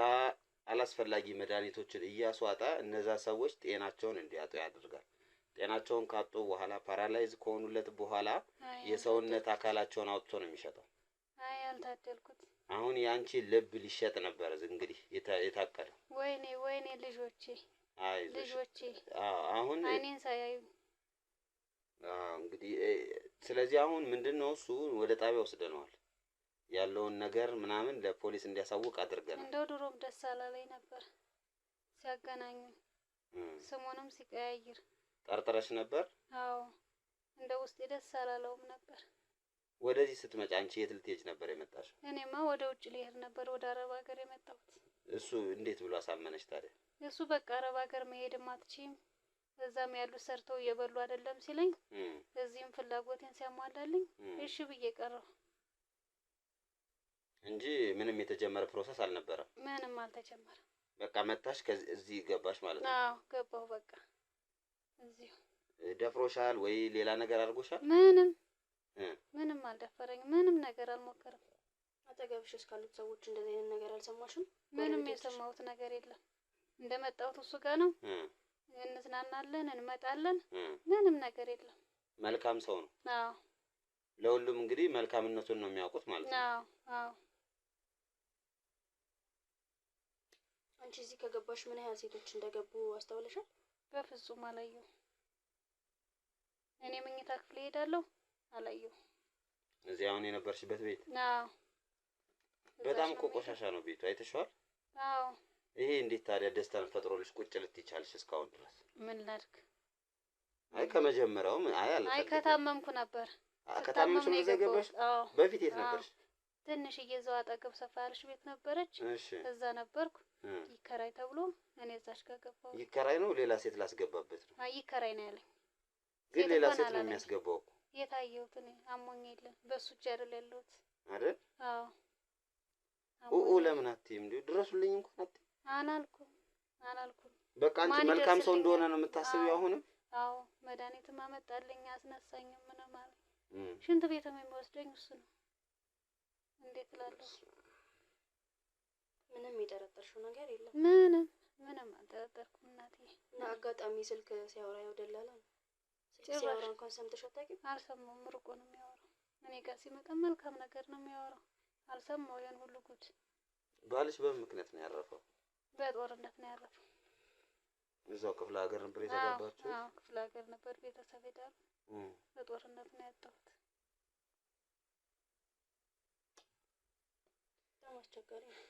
አላስፈላጊ መድኃኒቶችን እያስዋጣ እነዛ ሰዎች ጤናቸውን እንዲያጡ ያደርጋል። ጤናቸውን ካጡ በኋላ ፓራላይዝ ከሆኑለት በኋላ የሰውነት አካላቸውን አውጥቶ ነው የሚሸጠው። አይ ያልታደልኩት አሁን ያንቺ ልብ ሊሸጥ ነበር እንግዲህ የታቀደው። ወይኔ ወይኔ ልጆቼ አይ ልጆቼ አሁን አይኔን ሳያዩ እንግዲህ ስለዚህ አሁን ምንድነው እሱ ወደ ጣቢያ ወስደነዋል። ያለውን ነገር ምናምን ለፖሊስ እንዲያሳውቅ አድርገናል። እንደው ድሮም ደስ አላለኝ ነበር ሲያገናኙ ስሙንም ሲቀያይር። ጠርጥረሽ ነበር? አዎ እንደው ውስጤ ደስ አላለውም ነበር። ወደዚህ ስትመጪ አንቺ የት ልትሄጂ ነበር የመጣሽው? እኔማ ወደ ውጭ ልሄድ ነበር፣ ወደ አረብ ሀገር የመጣሁት። እሱ እንዴት ብሎ አሳመነሽ ታዲያ? እሱ በቃ አረብ ሀገር መሄድም አትችይም እዛም ያሉት ሰርተው እየበሉ አይደለም ሲለኝ እዚህም ፍላጎቴን ሲያሟላልኝ እሺ ብዬ ቀረሁ እንጂ ምንም የተጀመረ ፕሮሰስ አልነበረም። ምንም አልተጀመረም። በቃ መጣሽ ከዚህ ገባሽ ማለት ነው? አዎ ገባሁ በቃ እዚሁ። ደፍሮሻል ወይ ሌላ ነገር አድርጎሻል? ምንም አልደፈረኝም። ምንም ነገር አልሞከረም። አጠገብሽ እስካሉት ሰዎች እንደዚህ አይነት ነገር አልሰማሽም? ምንም የሰማሁት ነገር የለም። እንደመጣሁት እሱ ጋር ነው። እንዝናናለን እንመጣለን። ምንም ነገር የለም። መልካም ሰው ነው። አዎ ለሁሉም እንግዲህ መልካምነቱን ነው የሚያውቁት ማለት ነው። አዎ አዎ። አንቺ እዚህ ከገባሽ ምን ያህል ሴቶች እንደገቡ አስተውለሻል? በፍጹም አላየሁም። እኔ መኝታ ክፍል ሄዳለሁ አላየሁም። እዚህ አሁን የነበርሽበት ቤት? አዎ በጣም እኮ ቆሻሻ ነው ቤቱ። አይተሽዋል? አዎ። ይሄ እንዴት ታዲያ ደስታን ፈጥሮልሽ ቁጭ ልትይቻልሽ እስካሁን ድረስ? ምን ላድርግ? አይ ከመጀመሪያው አይ ከታመምኩ ነበር። ከታመምሽ ነው የገባሽ? አዎ። በፊት የት ነበርሽ? ትንሽ እየዛው አጠገብ ሰፋ ያለች ቤት ነበረች። እሺ። እዛ ነበርኩ። ይከራይ ተብሎ እኔ እዛች ጋር ገባሁ። ይከራይ ነው ሌላ ሴት ላስገባበት ነው? አይ ይከራይ ነው ያለኝ። ግን ሌላ ሴት ነው የሚያስገባው እኮ። የታየሁት እኔ አሞኝ የለ በሱ እጅ አይደል ያለሁት አይደል? አዎ። ለምን አትይም? እንዴ ድረሱልኝ እንኳን አትይም? አላልኩም። በቃ አንቺ መልካም ሰው እንደሆነ ነው የምታስቢው አሁንም? አዎ መድኃኒትም አመጣልኝ አስነሳኝም ምንም ማለት ሽንት ቤትም የሚወስደኝ እሱ ነው። እንዴት እላለሁ? ምንም የጠረጠርሽው ነገር የለም? ምንም አልጠረጠርኩም እናቴ። እና አጋጣሚ ስልክ ሲያወራ ይወደላል ነው? ስልክ ሲያወራ እንኳን ሰምተሽ አታውቂም? አልሰማሁም። ርቆ ነው የሚያወራው። እኔ ጋር ሲመጣ መልካም ነገር ነው የሚያወራው። አልሰማው ያን ሁሉ ጉድ። ባልሽ በምን ምክንያት ነው ያረፈው? በጦርነት ነው ያረፈው። እዛው ክፍለ ሀገር ነበር የተጋባችው? አዎ ክፍለ ሀገር ነበር ቤተሰብ ሄዳሉ። በጦርነት ነው ያጣሁት። በጣም አስቸጋሪ ነው።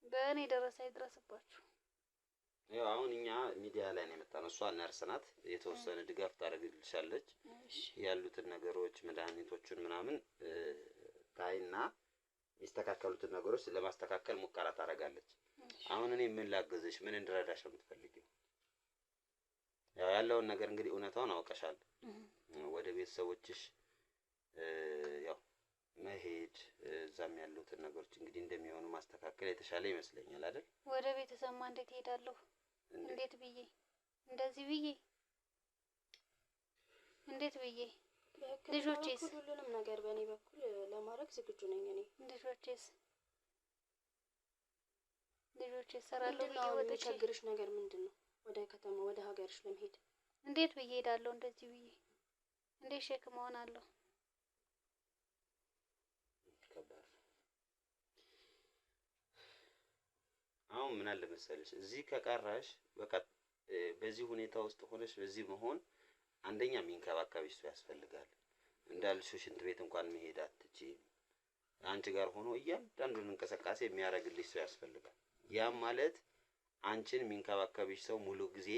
በእኔ ደረሰ ይድረስባችሁ። ያው አሁን እኛ ሚዲያ ላይ ነው የመጣነው። እሷ ነርስ ናት። የተወሰነ ድጋፍ ታደርግልሻለች። ያሉትን ነገሮች መድኃኒቶቹን ምናምን ታይና የሚስተካከሉትን ነገሮች ለማስተካከል ሙከራ ታደርጋለች። አሁን እኔ ምን ላግዝሽ፣ ምን እንድረዳሽ ነው የምትፈልጊው? ያው ያለውን ነገር እንግዲህ እውነታውን አውቀሻል። ወደ ቤተሰቦችሽ ያው መሄድ እዛም ያሉትን ነገሮች እንግዲህ እንደሚሆኑ ማስተካከል የተሻለ ይመስለኛል አይደል? ወደ ቤተሰብ እንዴት ሄዳለሁ? እንዴት ብዬ እንደዚህ ብዬ እንዴት ብዬ? ልጆቼስ? ሁሉንም ነገር በእኔ በኩል ለማድረግ ዝግጁ ነኝ። እኔ ልጆች ይሰራሉ ምንድን ነው ብዬ አሁን ወጥቼ የሚቸግርሽ ነገር ምንድን ነው? ወደ ከተማ ወደ ሀገርሽ ለመሄድ እንዴት ብዬ ሄዳለሁ? እንደዚህ ብዬ እንዴት ሸክም እሆናለሁ? ከባድ ነው። አሁን ምን አለ መሰለሽ እዚህ ከቀረሽ በቃ በዚህ ሁኔታ ውስጥ ሆነሽ በዚህ መሆን አንደኛ የሚንከባከብሽ ሰው ያስፈልጋል። እንዳልሽው ሽንት ቤት እንኳን መሄድ አትችይም። አንቺ ጋር ሆኖ እያንዳንዱን እንቅስቃሴ የሚያደርግልሽ ሰው ያስፈልጋል። ያም ማለት አንቺን የሚንከባከብሽ ሰው ሙሉ ጊዜ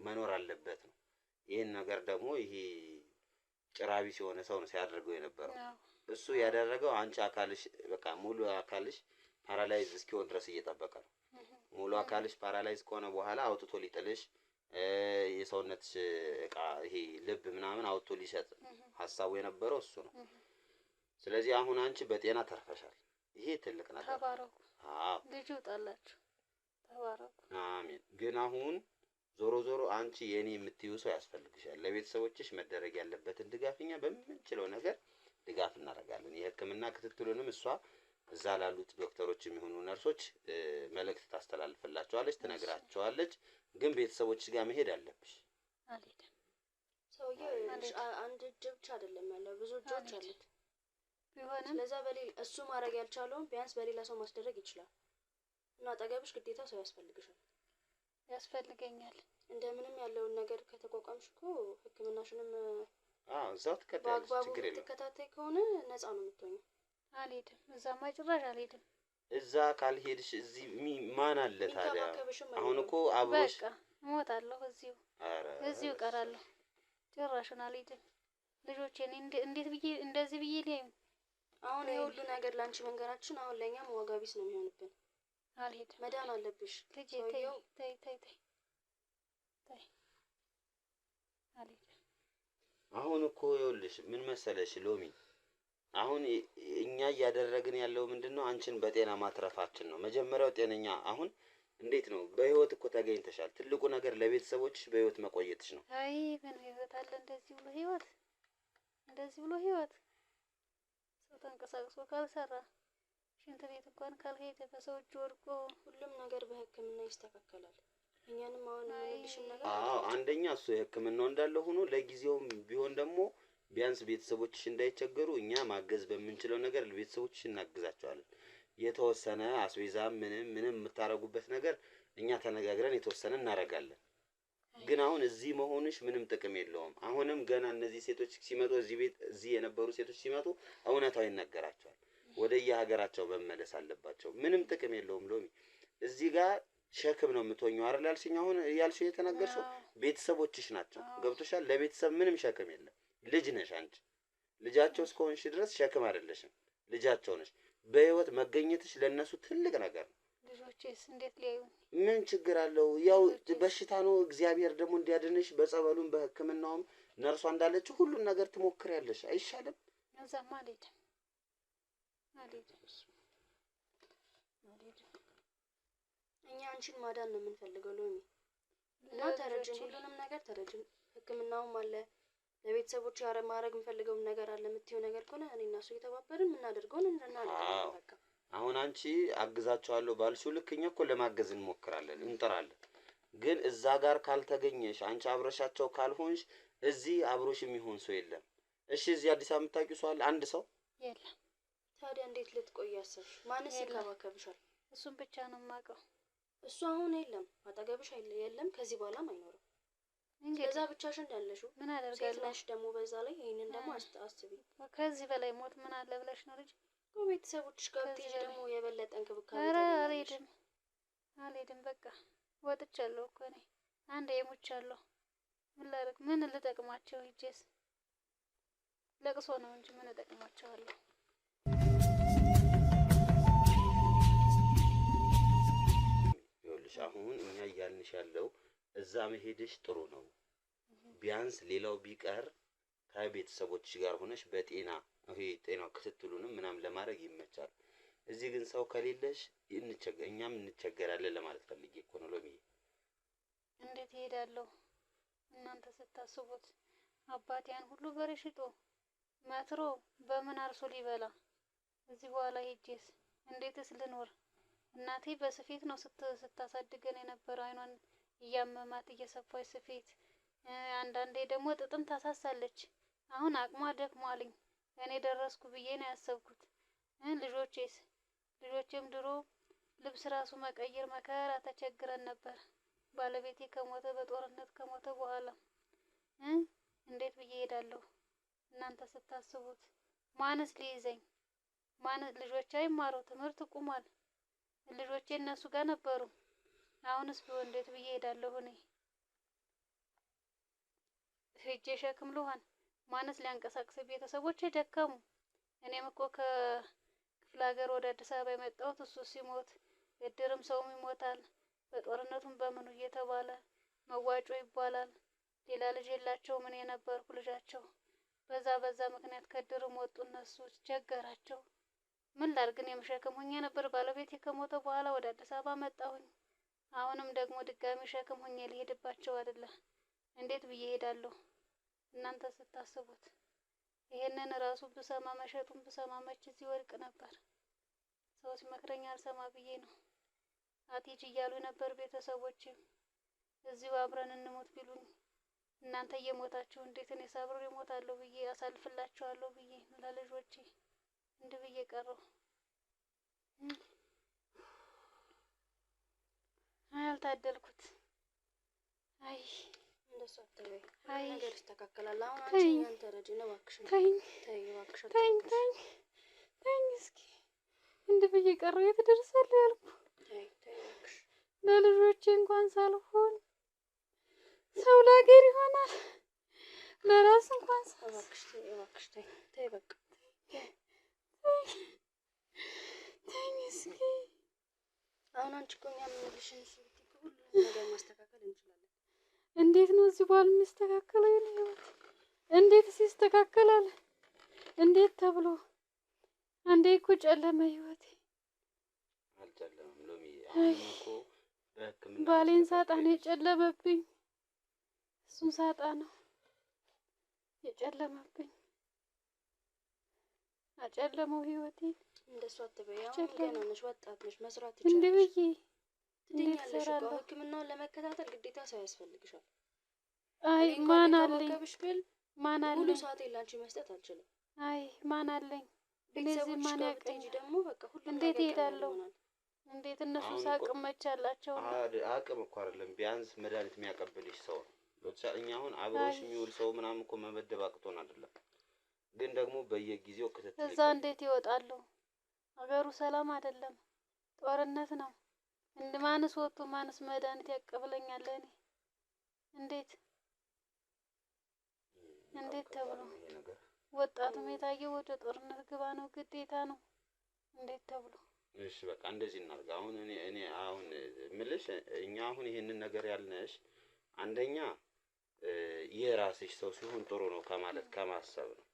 መኖር አለበት ነው። ይህን ነገር ደግሞ ይሄ ጭራቢስ የሆነ ሰው ነው ሲያደርገው የነበረው። እሱ ያደረገው አንቺ አካልሽ በቃ ሙሉ አካልሽ ፓራላይዝ እስኪሆን ድረስ እየጠበቀ ነው። ሙሉ አካልሽ ፓራላይዝ ከሆነ በኋላ አውጥቶ ሊጥልሽ የሰውነትሽ እቃ ይሄ ልብ ምናምን አውጥቶ ሊሰጥ ሀሳቡ የነበረው እሱ ነው። ስለዚህ አሁን አንቺ በጤና ተርፈሻል። ይሄ ትልቅ ነገር። ተባረኩ። አዎ ልጅ ይውጣላችሁ። ተባረኩ። አሜን። ግን አሁን ዞሮ ዞሮ አንቺ የኔ የምትዩ ሰው ያስፈልግሻል። ለቤተሰቦችሽ መደረግ ያለበትን ድጋፍ እኛ በምንችለው ነገር ድጋፍ እናደርጋለን። የሕክምና ክትትሉንም እሷ እዛ ላሉት ዶክተሮች የሚሆኑ ነርሶች መልእክት ታስተላልፍላቸዋለች፣ ትነግራቸዋለች። ግን ቤተሰቦችሽ ጋር መሄድ አለብሽ። አልሄድም። ሰውዬው አንድ እጅ ብቻ አይደለም ያለው ብዙ እጆች አሉት። ቢሆንም ስለዛ እሱ ማድረግ ያልቻለውን ቢያንስ በሌላ ሰው ማስደረግ ይችላል። እና አጠገብሽ ግዴታ ሰው ያስፈልግሻል። ያስፈልገኛል። እንደምንም ያለውን ነገር ከተቋቋምሽ እኮ ሕክምናሽንም እዛው ትከታተያለሽ፣ በአግባቡ ችግር የለም። ትከታተይ ከሆነ ነፃ ነው የምትሆኚው። አልሄድም። እዛማ ጭራሽ አልሄድም። እዛ ካልሄድሽ እዚህ ማን አለ ታዲያ? የሚንከባከብሽም አሁን አይኖርም። እኮ አብሮሽ በቃ እሞታለሁ። እዚሁ እቀራለሁ። ጭራሽን አልሄድም። ልጆቼን እንዴት ብዬ እንደዚህ ብዬ ሊያዩ አሁን የሁሉ ነገር ላንቺ መንገራችን አሁን ለኛም ዋጋ ቢስ ነው የሚሆንብን። አልሄድም። መዳን አለብሽ ልጄ ሰውየው ተይ አልሄድም። አሁን እኮ ይኸውልሽ ምን መሰለሽ ሎሚ፣ አሁን እኛ እያደረግን ያለው ምንድነው? አንቺን በጤና ማትረፋችን ነው። መጀመሪያው ጤነኛ አሁን እንዴት ነው? በህይወት እኮ ተገኝተሻል። ትልቁ ነገር ለቤተሰቦችሽ በህይወት መቆየትሽ ነው። አይ ምን ህይወት አለ እንደዚህ ብሎ ህይወት እንደዚህ ብሎ ህይወት ሰው ተንቀሳቅሶ ካልሰራ ሽንት ቤት እንኳን ካልሄደ በሰው እጅ ወድቆ ሁሉም ነገር በሕክምና ይስተካከላል። እኛንም አሁን ምንልሽን ነገር አዎ አንደኛ እሱ የህክምናው እንዳለ ሆኖ ለጊዜውም ቢሆን ደግሞ ቢያንስ ቤተሰቦችሽ እንዳይቸገሩ እኛ ማገዝ በምንችለው ነገር ለቤተሰቦችሽ እናግዛቸዋለን። የተወሰነ አስቤዛ ምንም የምታረጉበት ነገር እኛ ተነጋግረን የተወሰነ እናረጋለን። ግን አሁን እዚህ መሆንሽ ምንም ጥቅም የለውም። አሁንም ገና እነዚህ ሴቶች ሲመጡ እዚህ የነበሩ ሴቶች ሲመጡ እውነታው ይነገራቸዋል። ወደ የሀገራቸው መመለስ አለባቸው። ምንም ጥቅም የለውም ሎሚ። እዚህ ጋር ሸክም ነው የምትሆኚው አይደል ያልሽኝ? አሁን ያልሽው የተናገርሽው ቤተሰቦችሽ ናቸው። ገብቶሻል? ለቤተሰብ ምንም ሸክም የለም። ልጅ ነሽ አንቺ። ልጃቸው እስከሆንሽ ድረስ ሸክም አይደለሽም፣ ልጃቸው ነሽ። በህይወት መገኘትሽ ለነሱ ትልቅ ነገር ነው። ልጆቼስ እንዴት ሊያዩኝ? ምን ችግር አለው? ያው በሽታ ነው። እግዚአብሔር ደግሞ እንዲያድንሽ በጸበሉም በሕክምናውም ነርሷ እንዳለችው ሁሉን ነገር ትሞክሪያለሽ። አይሻልም? እዛማ አልሄድም። እኛ አንቺን ማዳን ነው የምንፈልገው ሎሚ። እና ተረጅን፣ ሁሉንም ነገር ተረጅን። ሕክምናውም አለ ለቤተሰቦች ማድረግ የምፈልገውን ነገር አለ የምትይው ነገር ከሆነ እኔ እና እሱ እየተባበርን የምናደርገውን እናደርጋለን። በቃ አሁን አንቺ አግዛቸዋለሁ ባልሽው ልክ እኛ እኮ ለማገዝ እንሞክራለን፣ እንጥራለን። ግን እዛ ጋር ካልተገኘሽ አንቺ አብረሻቸው ካልሆንሽ እዚህ አብሮሽ የሚሆን ሰው የለም። እሺ እዚህ አዲስ አበባ የምታውቂው ሰው አለ? አንድ ሰው የለም። ታዲያ እንዴት ልትቆይ አሰብሽ? ማንስ ይንከባከብሻል? እሱን ብቻ ነው የማውቀው። እሱ አሁን የለም፣ አጠገብሽ የለም፣ ከዚህ በኋላም አይኖርም። እንግዲህ እዛ ብቻሽን እንዳለሽው ምን ሴት አደርጋለሁ? ነሽ ደግሞ በዛ ላይ ይሄንን ደግሞ አስቢ። ከዚህ በላይ ሞት ምን አለ ብለሽ ነው ልጅ? ቤተሰቦችሽ ጋር ብትሄጂ ደግሞ የበለጠ እንክብካቤ ኧረ ታገኛለሽ። አልሄድም። በቃ ወጥቻለሁ እኮ እኔ አንዴ የሞቻለሁ። ምን ላደርግ? ምን ልጠቅማቸው? ሂጄስ ለቅሶ ነው እንጂ ምን እጠቅማቸዋለሁ? ይኸውልሽ አሁን እኛ እያልንሽ ያለው እዛ መሄድሽ ጥሩ ነው። ቢያንስ ሌላው ቢቀር ከቤተሰቦችሽ ጋር ሆነሽ በጤና ጤናው ክትትሉንም ምናምን ለማድረግ ይመቻል። እዚህ ግን ሰው ከሌለሽ እኛም እንቸገራለን ለማለት ፈልጌ እኮ ነው ሎሚ። እንዴት እሄዳለሁ? እናንተ ስታስቡት አባቴያን ሁሉ በሬ ሽጦ መትሮ በምን አርሶ ሊበላ? እዚህ በኋላ ሄጄስ እንዴትስ ልኖር? እናቴ በስፌት ነው ስታሳድገን የነበረው። አይኗን እያመማት እየሰፋች ስፌት፣ አንዳንዴ ደግሞ ጥጥም ታሳሳለች። አሁን አቅሟ ደክሟልኝ እኔ ደረስኩ ብዬ ነው ያሰብኩት። ልጆቼም ድሮ ልብስ ራሱ መቀየር መከራ ተቸግረን ነበር። ባለቤቴ ከሞተ በጦርነት ከሞተ በኋላ እንዴት ብዬ እሄዳለሁ? እናንተ ስታስቡት ማንስ ሊይዘኝ? ልጆቼ አይማሩ፣ ትምህርት ቁሟል። ልጆቼ እነሱ ጋር ነበሩ። አሁንስ ቢሆን እንዴት ብዬ እሄዳለሁ? እኔ ሄጄ ሸክም ልሆን? ማንስ ሊያንቀሳቅስ? ቤተሰቦቼ ደከሙ። እኔም እኮ ከክፍለ ሀገር ወደ አዲስ አበባ የመጣሁት እሱ ሲሞት፣ እድርም ሰውም ይሞታል፣ በጦርነቱም በምኑ እየተባለ መዋጮ ይባላል። ሌላ ልጅ የላቸውም፣ እኔ ነበርኩ ልጃቸው። በዛ ምክንያት ከእድርም ወጡ። እነሱ ቸገራቸው። ምን ላድርግ? እኔም ሸክም ሆኜ ነበር። ባለቤቴ ከሞተ በኋላ ወደ አዲስ አበባ መጣሁኝ። አሁንም ደግሞ ድጋሚ ሸክም ሆኜ ልሄድባቸው አይደለ? እንዴት ብዬ እሄዳለሁ? እናንተ ስታስቡት ይሄንን ራሱ ብሰማ መሸጡን ብሰማ መች እዚህ ወድቅ ነበር። ሰው ሲመክረኝ አልሰማ ብዬ ነው። አትሂጂ እያሉ ነበር ቤተሰቦቼም። እዚሁ አብረን እንሞት ቢሉኝ እናንተ እየሞታችሁ እንዴት እኔ ሳብሬ እሞታለሁ ብዬ አሳልፍላችኋለሁ ብዬ ለልጆቼ እንድ ብዬ ቀረሁ። አልታደልኩት። አይ እንደሱ አትበይ። ነገር ይስተካከላል። አሁን አንቺ ተይኝ፣ እኛን ተረጂ ነው። እባክሽን ተይኝ፣ ተይ እባክሽ። ተይኝ፣ ተይኝ፣ ተይኝ። እስኪ እንድ ብዬ ቀረሁ። የት ደርሳለሁ ያልኩ? ተይ እባክሽ። ለልጆቼ እንኳን ሳልሆን ሰው ለሀገር ይሆናል፣ ለራስ እንኳን እባክሽ ተይ፣ እባክሽ ተይ፣ ተይ በቃ ተይኝ እስኪ። አሁን አንቺ እኮ እኛ የምንልሽን እሱ ብትይ ሁሉ ነገር ማስተካከል እንችላለን። እንዴት ነው እዚህ በኋላ የሚስተካከለው? የኔ ህይወት እንዴትስ ይስተካከላል? እንዴት ተብሎ? አንዴ እኮ ጨለመ ህይወቴ። አልጨለመም ሎሚ። አሁን እኮ በሕክምና ባሌን ሳጣ ነው የጨለመብኝ። እሱን ሳጣ ነው የጨለመብኝ። አጨለመው ህይወቴን። እንደሱ አትበይ። አሁን ገና ነሽ፣ ወጣት ነሽ፣ መስራት እንዴ ትችያለሽ። ብዬ ትድኛለሽ እኮ። እሰራለሁ? ህክምናውን ለመከታተል ግዴታ ሰው ያስፈልግሻል። አይ እኔ እንኳን ማን አለኝ? ልንከባከብሽ ብል ማን ሙሉ አለኝ? ሰዓት ላንቺ መስጠት አልችልም። አይ ማን አለኝ? እነዚህ ቤተሰቦችሽ ማን ጋር ብትሄጂ ያውቀኛል? ደግሞ በቃ ሁሉም እንዴት ነገር ቀላል እሄዳለሁ? ይሆናል። እንዴት እነሱ አሁን እኮ ሳቅም መቻላቸው ነው። አቅም እኮ አይደለም፣ ቢያንስ መድኃኒት የሚያቀብልሽ ሰው ነው። እኛ አሁን አብሮሽ የሚውል ሰው ምናምን እኮ መመደብ አቅቶን አይደለም፣ ግን ደግሞ በየጊዜው ክትትል እዛ እንዴት ይወጣሉ? ሀገሩ ሰላም አይደለም፣ ጦርነት ነው። ማንስ ወጥቶ ማንስ መድኃኒት ያቀብለኛል? እኔ እንዴት ተብሎ? ወጣቱም የታየው ወደ ጦርነት ግባ ነው፣ ግዴታ ነው። እንዴት ተብሎ? እሺ በቃ እንደዚህ እናድርግ። አሁን እኔ አሁን ምልሽ እኛ አሁን ይሄንን ነገር ያልነሽ አንደኛ የራስሽ ሰው ሲሆን ጥሩ ነው ከማለት ከማሰብ ነው።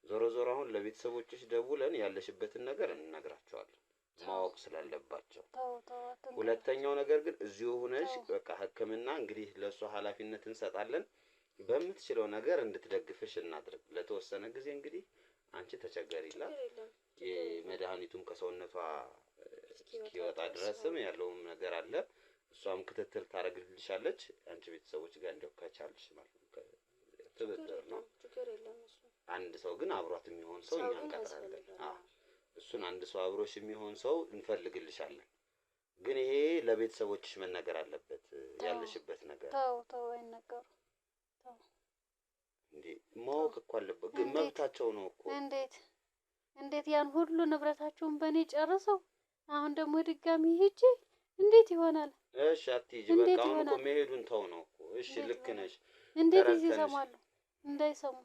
ዞሮ ዞሮ አሁን ለቤተሰቦችሽ ደውለን ያለሽበትን ነገር እንነግራቸዋለን ማወቅ ስላለባቸው። ሁለተኛው ነገር ግን እዚሁ ሆነሽ በቃ ሕክምና እንግዲህ ለእሷ ኃላፊነት እንሰጣለን። በምትችለው ነገር እንድትደግፍሽ እናድርግ። ለተወሰነ ጊዜ እንግዲህ አንቺ ተቸገሪላት፣ የመድኃኒቱም ከሰውነቷ እስኪወጣ ድረስም ያለውም ነገር አለ። እሷም ክትትል ታደርግልሻለች። አንቺ ቤተሰቦች ጋር እንደው ከቻልሽ ማለት ነው ትብብር ነው። አንድ ሰው ግን አብሯት የሚሆን ሰው እኛ እንቀጥራለን። እሱን አንድ ሰው አብሮሽ የሚሆን ሰው እንፈልግልሻለን። ግን ይሄ ለቤተሰቦችሽ መነገር አለበት ያለሽበት ነገር። ተው አይነገሩ። እንዴ ማወቅ እኮ አለበት፣ ግን መብታቸው ነው እኮ። እንዴት ያን ሁሉ ንብረታቸውን በእኔ ጨርሰው አሁን ደግሞ ድጋሚ ሂጂ እንዴት ይሆናል? እሺ አትሂጂ በቃ። አሁን እኮ መሄዱን ተው ነው እኮ። እሺ ልክ ነሽ። እንዴት ይሰማሉ? እንዳይሰሙ።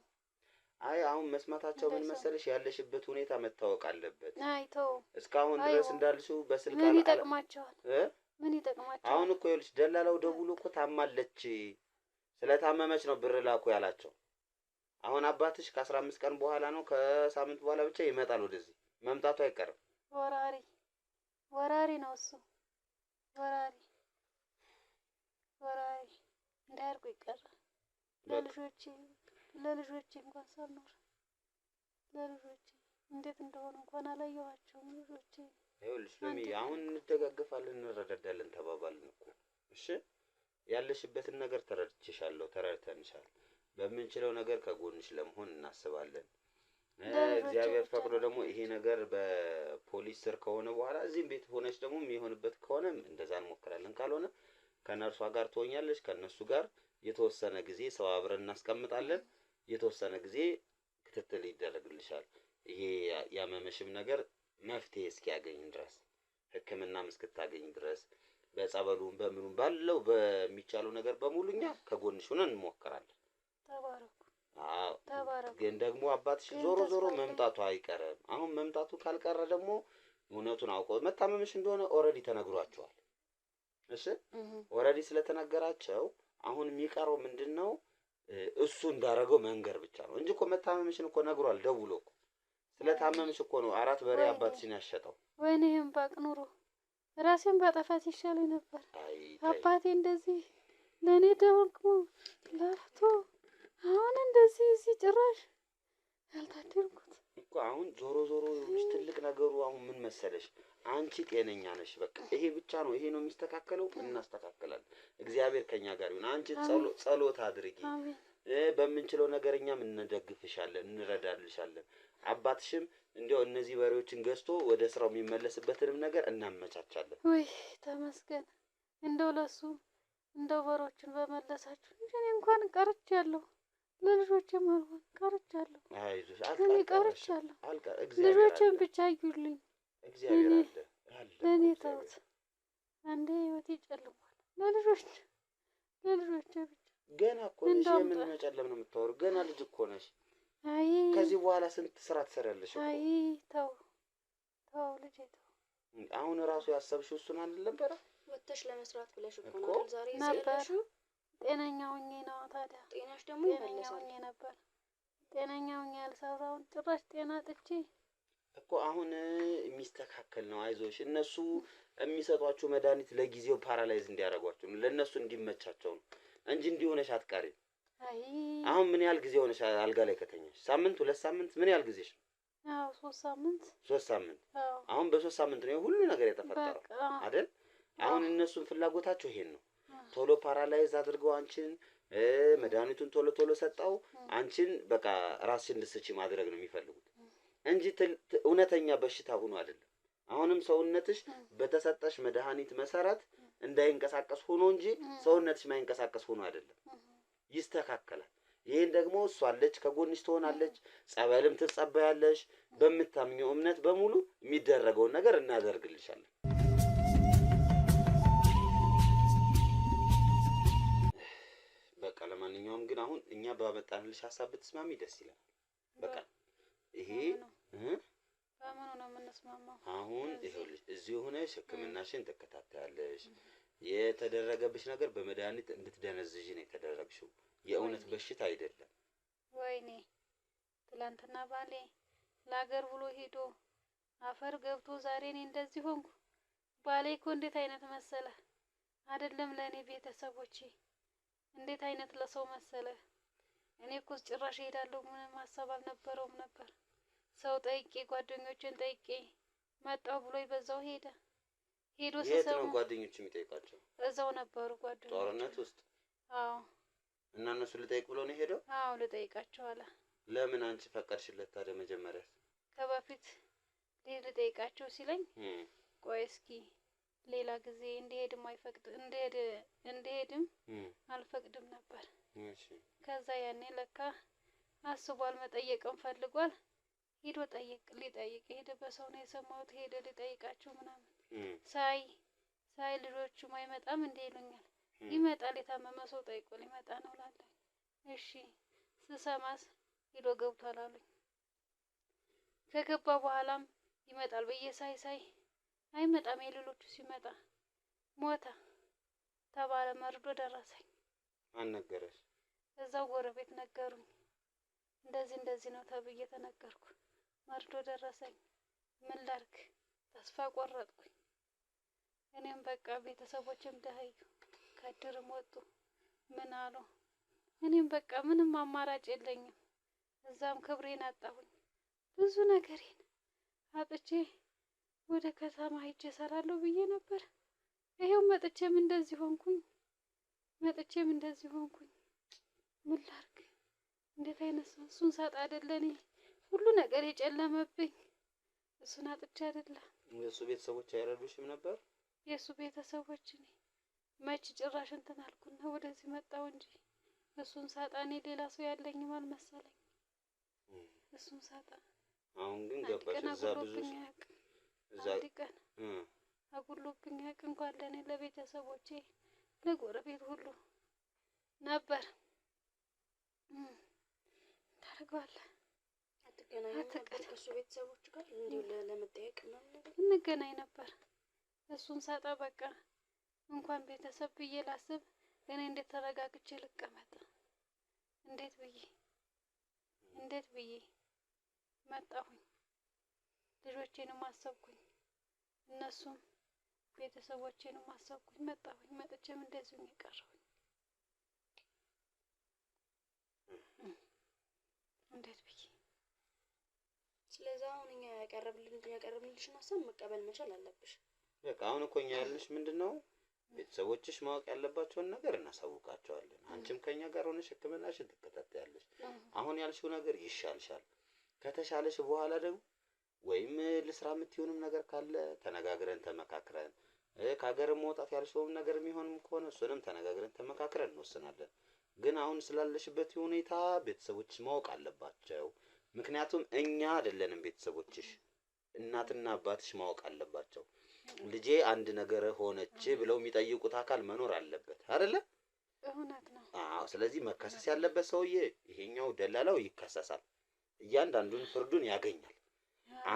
አይ አሁን መስማታቸው ምን መሰለሽ፣ ያለሽበት ሁኔታ መታወቅ አለበት። አይ ተው። እስካሁን ድረስ እንዳልሽው በስልክ ምን ይጠቅማቸዋል? ምን ይጠቅማቸዋል? አሁን እኮ ይኸውልሽ ደላላው ደውሎ እኮ ታማለች፣ ስለታመመች ነው ብር ላኩ ያላቸው። አሁን አባትሽ ከ15 ቀን በኋላ ነው ከሳምንት በኋላ ብቻ ይመጣል ወደዚህ፣ መምጣቱ አይቀርም። ወራሪ ነው እሱ። ወራሪ እንዳያርቁ ይቀራል። ለልጆቼ እንኳን ሳልኖር ለልጆቼ እንዴት እንደሆነ እንኳን አላየኋቸውም ልጆቼ። ይኸውልሽ ለሚ አሁን እንደጋገፋለን እንረዳዳለን ተባባልን እኮ እሺ። ያለሽበትን ነገር ተረድቼሻለሁ፣ ተረድተንሻል። በምንችለው ነገር ከጎንሽ ለመሆን እናስባለን። እግዚአብሔር ፈቅዶ ደግሞ ይሄ ነገር በፖሊስ ስር ከሆነ በኋላ እዚህም ቤት ሆነሽ ደግሞ የሚሆንበት ከሆነ እንደዛ እንሞክራለን። ካልሆነ ከነርሷ ጋር ትሆኛለሽ። ከነሱ ጋር የተወሰነ ጊዜ ሰው አብረን እናስቀምጣለን። የተወሰነ ጊዜ ክትትል ይደረግልሻል። ይሄ ያመመሽም ነገር መፍትሄ እስኪያገኝ ድረስ ሕክምናም እስክታገኝ ድረስ በጸበሉም በምኑም ባለው በሚቻለው ነገር በሙሉ እኛ ከጎንሽ ሆነን እንሞክራለን። ተባረኩ። አዎ ተባረኩ። ግን ደግሞ አባትሽ ዞሮ ዞሮ መምጣቱ አይቀርም። አሁን መምጣቱ ካልቀረ ደግሞ እውነቱን አውቀው መታመምሽ እንደሆነ ኦልሬዲ ተነግሯቸዋል። እሺ ኦልሬዲ ስለተነገራቸው አሁን የሚቀረው ምንድነው? እሱ እንዳረገው መንገር ብቻ ነው እንጂ እኮ መታመምሽን እኮ ነግሯል። ደውሎ እኮ ስለታመምሽ እኮ ነው 4 በሬ አባትሽን ያሸጠው። ወይኔም ባቅ ኑሮ ራሴን ባጠፋት ይሻለኝ ነበር። አባቴ እንደዚህ ለኔ ደግሞ ለፍቶ አሁን እንደዚህ እዚህ ጭራሽ ያልታደርኩት እኮ አሁን ዞሮ ዞሮ ትልቅ ነገሩ አሁን ምን መሰለሽ? አንቺ ጤነኛ ነሽ። በቃ ይሄ ብቻ ነው። ይሄ ነው የሚስተካከለው። እናስተካክላለን። እግዚአብሔር ከኛ ጋር ይሁን። አንቺ ጸሎት አድርጊ። በምንችለው ነገር እኛም እንደግፍሻለን፣ እንረዳልሻለን። አባትሽም እንዲያው እነዚህ በሬዎችን ገዝቶ ወደ ስራው የሚመለስበትንም ነገር እናመቻቻለን። ወይ ተመስገን። እንደው ለሱ እንደው በሮችን በመለሳችሁ እንጂ እኔ እንኳን ቀርቻለሁ። ለልጆቼም አልሆን ቀርቻለሁ። አይዞሽ እኔ ቀርቻለሁ። እግዚአብሔር ልጆቼን ብቻ ይዩልኝ። እግዚአብሔር አለ ለኔ ተውት። አንዴ ህይወቴ ጨልሟል። ለልጆቼ ብቻ ገና እኮ ነሽ። ምን መጨለም ነው የምታወሪው? ገና ልጅ እኮ ነሽ። አይ ከዚህ በኋላ ስንት ስራ ትሰሪያለሽ እኮ። አይ ተው ልጄ ተው። አሁን ራሱ ያሰብሽው እሱን አልነበረ? ወጥተሽ ለመስራት ብለሽ እኮ ነው ዛሬ ነበር። ያለሽው። ጤነኛ ሆኜ ነው ታዲያ። ጤናሽ ደግሞ ይመለሳል። ጤነኛ ነበር። ጤነኛ ሆኜ ያልሰራውን ጭራሽ ጤና ጥቼ እኮ አሁን የሚስተካከል ነው። አይዞሽ። እነሱ የሚሰጧችሁ መድኃኒት ለጊዜው ፓራላይዝ እንዲያደርጓችሁ ነው፣ ለእነሱ እንዲመቻቸው ነው እንጂ እንዲሆነሽ አትቀሪም። አይ አሁን ምን ያህል ጊዜ ሆነሽ አልጋ ላይ ከተኛሽ? ሳምንት 2 ሳምንት? ምን ያህል ጊዜሽ ነው? አዎ 3 ሳምንት። 3 ሳምንት። አዎ አሁን በ3 ሳምንት ነው ሁሉ ነገር የተፈጠረው አይደል? አሁን እነሱን ፍላጎታቸው ይሄን ነው። ቶሎ ፓራላይዝ አድርገው አንቺን መድኃኒቱን ቶሎ ሰጣው አንቺን በቃ ራስሽን ልስቺ ማድረግ ነው የሚፈልጉት እንጂ እውነተኛ በሽታ ሆኖ አይደለም። አሁንም ሰውነትሽ በተሰጠሽ መድኃኒት መሰረት እንዳይንቀሳቀስ ሆኖ እንጂ ሰውነትሽ ማይንቀሳቀስ ሆኖ አይደለም። ይስተካከላል። ይሄን ደግሞ እሷ አለች፣ ከጎንሽ ትሆናለች። ጸበልም ትጸበያለሽ። በምታምኚው እምነት በሙሉ የሚደረገውን ነገር እናደርግልሻለን። በቃ ለማንኛውም ግን አሁን እኛ ባመጣንልሽ ሀሳብ ብትስማሚ ደስ ይላል። በቃ ይሄ በምኑ ነው የምንስማማው? አሁን ይኸውልሽ እዚህ ሆነሽ ሕክምናሽን ትከታተያለሽ። የተደረገብሽ ነገር በመድኃኒት እንድትደነዝዥ ነው የተደረግሽው። የእውነት በሽታ አይደለም። ወይኔ ትላንትና ባሌ ለሀገር ብሎ ሄዶ አፈር ገብቶ ዛሬ እኔ እንደዚህ ሆንኩ። ባሌ እኮ እንዴት አይነት መሰለ አይደለም ለእኔ ቤተሰቦቼ እንዴት አይነት ለሰው መሰለ። እኔ እኮ ጭራሽ ሄዳለሁ ምንም ሀሳብ አልነበረውም ነበር። ሰው ጠይቄ ጓደኞችን ጠይቄ መጣው ብሎ በዛው ሄደ። ሄዶ የት ነው ጓደኞች የሚጠይቃቸው? እዛው ነበሩ ጓደኞች ጦርነት ውስጥ። አዎ እና እነሱ ልጠይቅ ብሎ ነው ሄደው? አዎ ልጠይቃቸው አለ። ለምን አንቺ ፈቀድሽለት ታዲያ? መጀመሪያ ከበፊት ልጠይቃቸው ሲለኝ ቆይ እስኪ ሌላ ጊዜ እንዲሄድም አልፈቅድም ነበር። ከዛ ያኔ ለካ አስቧል፣ መጠየቅም ፈልጓል። ሄዶ ሊጠይቅ ሄደ። በሰው ነው የሰማሁት። ሄደ ሊጠይቃቸው ምናምን ሳይ ልጆቹም አይመጣም እንዴ ይሉኛል። ይመጣል፣ የታመመ ሰው ጠይቆ ሊመጣ ነው እላለሁ። እሺ ስሰማስ ሄዶ ገብቷል አሉኝ። ከገባ በኋላም ይመጣል ብዬ ሳይ አይመጣም። የሌሎቹ ሲመጣ ሞተ ተባለ። መርዶ ደረሰኝ። ማን ነገረሽ? እዛው ጎረቤት ነገሩኝ። እንደዚህ ነው ተብዬ ተነገርኩ። መርዶ ደረሰኝ። ምን ላድርግ? ተስፋ ቆረጥኩኝ። እኔም በቃ ቤተሰቦችም ደህዩ፣ ከድርም ወጡ። ምን አሉ? እኔም በቃ ምንም አማራጭ የለኝም። እዛም ክብሬን አጣሁኝ። ብዙ ነገሬን አጥቼ ወደ ከተማ ሄጄ እሰራለሁ ብዬ ነበር። ይሄው መጥቼም እንደዚህ ሆንኩኝ። ምን ላድርግ? እንዴት አይነት ሰው እሱን ሳጣ አይደለ እኔ ሁሉ ነገር የጨለመብኝ? እሱን አጥቼ አይደለ? የእሱ ቤተሰቦች አይረዱሽም ነበር? የእሱ ቤተሰቦች እኔ መች ጭራሽ እንትን አልኩና ወደዚህ መጣሁ እንጂ እሱን ሳጣ እኔ ሌላ ሰው ያለኝም አልመሰለኝ። እሱን ሳጣ አሁን ግን ገባሽ? እዛ ብዙ እዛ ቀን አጉሎብኝ ያውቅ እንኳን ለእኔ ለቤተሰቦቼ ለጎረቤት ሁሉ ነበር። ታደርገዋለህ አትገናኝም ነበር ከእሱ ቤተሰቦች ጋር እንዲሁ ለመጠየቅ ምናምን ነገር? እንገናኝ ነበር። እሱን ሳጣ በቃ እንኳን ቤተሰብ ብዬ ላስብ እኔ እንዴት ተረጋግቼ ልቀመጥ? እንዴት ብዬ መጣሁኝ። ልጆቼንም አሰብኩኝ፣ እነሱም ቤተሰቦቼንም አሰብኩኝ። መጣሁኝ። መጥቼም እንደዚሁ የቀረሁኝ እንዴት ብዬ። ስለዚህ አሁን እኛ ያቀረብልሽን ሀሳብ መቀበል መቻል አለብሽ። በቃ አሁን እኮ እኛ ያልንሽ ምንድነው ቤተሰቦችሽ ማወቅ ያለባቸውን ነገር እናሳውቃቸዋለን። አንቺም ከኛ ጋር ሆነሽ ሕክምናሽን ትከታተያለሽ። አሁን ያልሽው ነገር ይሻልሻል። ከተሻለሽ በኋላ ደግሞ ወይም ለስራ የምትሆንም ነገር ካለ ተነጋግረን ተመካክረን ከሀገርም መውጣት ያልሽውም ነገር የሚሆንም ከሆነ እሱንም ተነጋግረን ተመካክረን እንወስናለን። ግን አሁን ስላለሽበት ሁኔታ ቤተሰቦችሽ ማወቅ አለባቸው። ምክንያቱም እኛ አይደለንም ቤተሰቦችሽ፣ እናትና አባትሽ ማወቅ አለባቸው። ልጄ አንድ ነገር ሆነች ብለው የሚጠይቁት አካል መኖር አለበት አይደለ? እውነት ነው። አዎ። ስለዚህ መከሰስ ያለበት ሰውዬ ይሄኛው ደላላው ይከሰሳል፣ እያንዳንዱን ፍርዱን ያገኛል።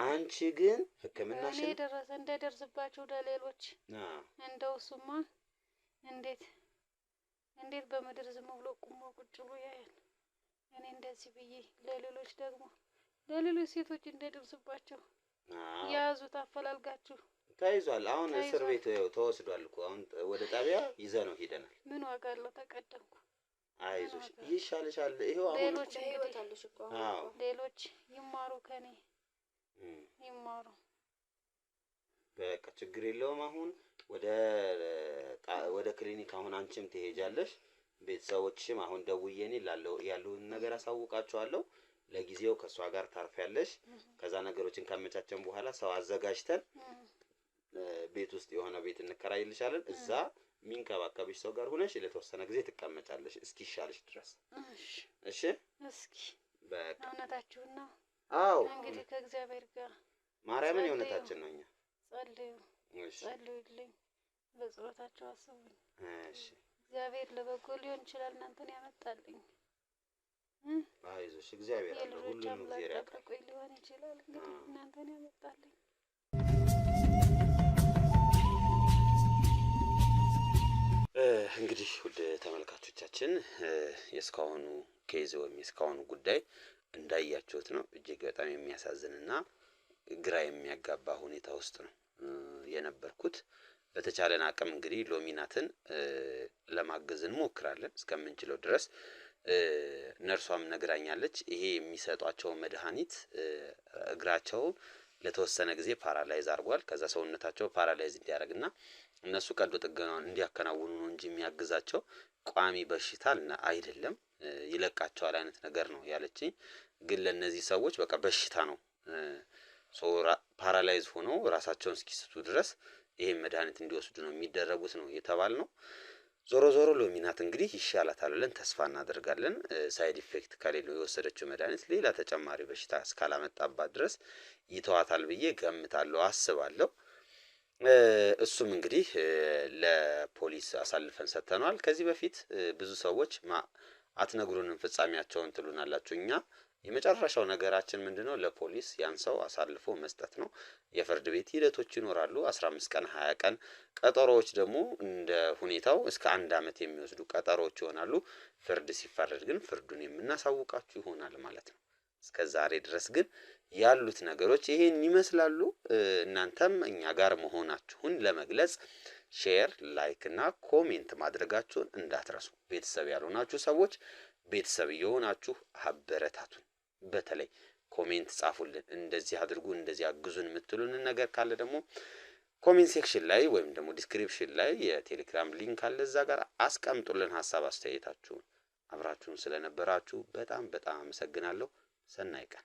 አንቺ ግን ሕክምናሽን እኔ ደረሰ እንደደርስባቸው ለሌሎች እንደው እሱማ እንዴት በምድር ዝም ብሎ ቁሞ ቁጭ ብሎ ያያል? እኔ እንደዚህ ብዬ ለሌሎች ደግሞ ለሌሎች ሴቶች እንደደርስባቸው ያዙት አፈላልጋችሁ ተይዟል። አሁን እስር ቤት ተወስዷል እኮ አሁን ወደ ጣቢያ ይዘነው ሄደናል። ምን ዋጋ አለው? ተቀደምኩ። አይዞሽ ይሻልሻል። ይሄው አሁን ሌሎች እንግዲህ ሌሎች ይማሩ ከኔ ይማሩ። በቃ ችግር የለውም። አሁን ወደ ክሊኒክ አሁን አንቺም ትሄጃለሽ። ቤተሰቦችሽም አሁን ደውዬ እኔ ያለውን ነገር አሳውቃቸዋለሁ። ለጊዜው ከሷ ጋር ታርፊያለሽ። ከዛ ነገሮችን ካመቻቸን በኋላ ሰው አዘጋጅተን ቤት ውስጥ የሆነ ቤት እንከራይልሻለን። እዛ ሚንከባከብሽ ሰው ጋር ሆነሽ ለተወሰነ ጊዜ ትቀመጫለሽ እስኪሻልሽ ድረስ። እሺ እስኪ በቃ እውነታችሁን ነው። አዎ እንግዲህ ከእግዚአብሔር ጋር ማርያምን የእውነታችን ነው። እኛ ጸልዩልኝ፣ በጸሎታችሁ አስቡኝ። እሺ እግዚአብሔር ለበጎ ሊሆን ይችላል እናንተን ያመጣልኝ። አይዞሽ እግዚአብሔር አለ፣ ሁሉንም እግዚአብሔር ያውቃል። ሊሆን ይችላል እንግዲህ እናንተን ያመጣልኝ። እንግዲህ ውድ ተመልካቾቻችን የእስካሁኑ ኬዝ ወይም የእስካሁኑ ጉዳይ እንዳያችሁት ነው። እጅግ በጣም የሚያሳዝንና ግራ የሚያጋባ ሁኔታ ውስጥ ነው የነበርኩት። በተቻለን አቅም እንግዲህ ሎሚናትን ለማገዝ እንሞክራለን እስከምንችለው ድረስ። ነርሷም ነግራኛለች። ይሄ የሚሰጧቸው መድኃኒት እግራቸው ለተወሰነ ጊዜ ፓራላይዝ አድርጓል። ከዛ ሰውነታቸው ፓራላይዝ እንዲያደርግና እነሱ ቀዶ ጥገናውን እንዲያከናውኑ ነው እንጂ የሚያግዛቸው ቋሚ በሽታ አይደለም፣ ይለቃቸዋል አይነት ነገር ነው ያለችኝ። ግን ለነዚህ ሰዎች በቃ በሽታ ነው። ፓራላይዝ ሆነው ራሳቸውን እስኪስቱ ድረስ ይሄን መድኃኒት እንዲወስዱ ነው የሚደረጉት ነው የተባል ነው። ዞሮ ዞሮ ሎሚናት እንግዲህ ይሻላታል ብለን ተስፋ እናደርጋለን። ሳይድ ኢፌክት ከሌለው የወሰደችው መድኃኒት ሌላ ተጨማሪ በሽታ እስካላመጣባት ድረስ ይተዋታል ብዬ ገምታለሁ፣ አስባለሁ። እሱም እንግዲህ ለፖሊስ አሳልፈን ሰጥተናል። ከዚህ በፊት ብዙ ሰዎች አትነግሩንም ፍጻሜያቸውን ትሉናላችሁ። እኛ የመጨረሻው ነገራችን ምንድነው? ለፖሊስ ያን ሰው አሳልፎ መስጠት ነው። የፍርድ ቤት ሂደቶች ይኖራሉ። 15 ቀን 20 ቀን ቀጠሮዎች ደግሞ እንደ ሁኔታው እስከ 1 አመት የሚወስዱ ቀጠሮዎች ይሆናሉ። ፍርድ ሲፈረድ ግን ፍርዱን የምናሳውቃችሁ ይሆናል ማለት ነው። እስከዛሬ ድረስ ግን ያሉት ነገሮች ይሄን ይመስላሉ። እናንተም እኛ ጋር መሆናችሁን ለመግለጽ ሼር፣ ላይክ እና ኮሜንት ማድረጋችሁን እንዳትረሱ። ቤተሰብ ያልሆናችሁ ሰዎች ቤተሰብ የሆናችሁ አበረታቱን። በተለይ ኮሜንት ጻፉልን። እንደዚህ አድርጉ እንደዚህ አግዙን የምትሉን ነገር ካለ ደግሞ ኮሜንት ሴክሽን ላይ ወይም ደግሞ ዲስክሪፕሽን ላይ የቴሌግራም ሊንክ አለ እዛ ጋር አስቀምጡልን ሐሳብ አስተያየታችሁን። አብራችሁን ስለነበራችሁ በጣም አመሰግናለሁ። ሰናይ ቀን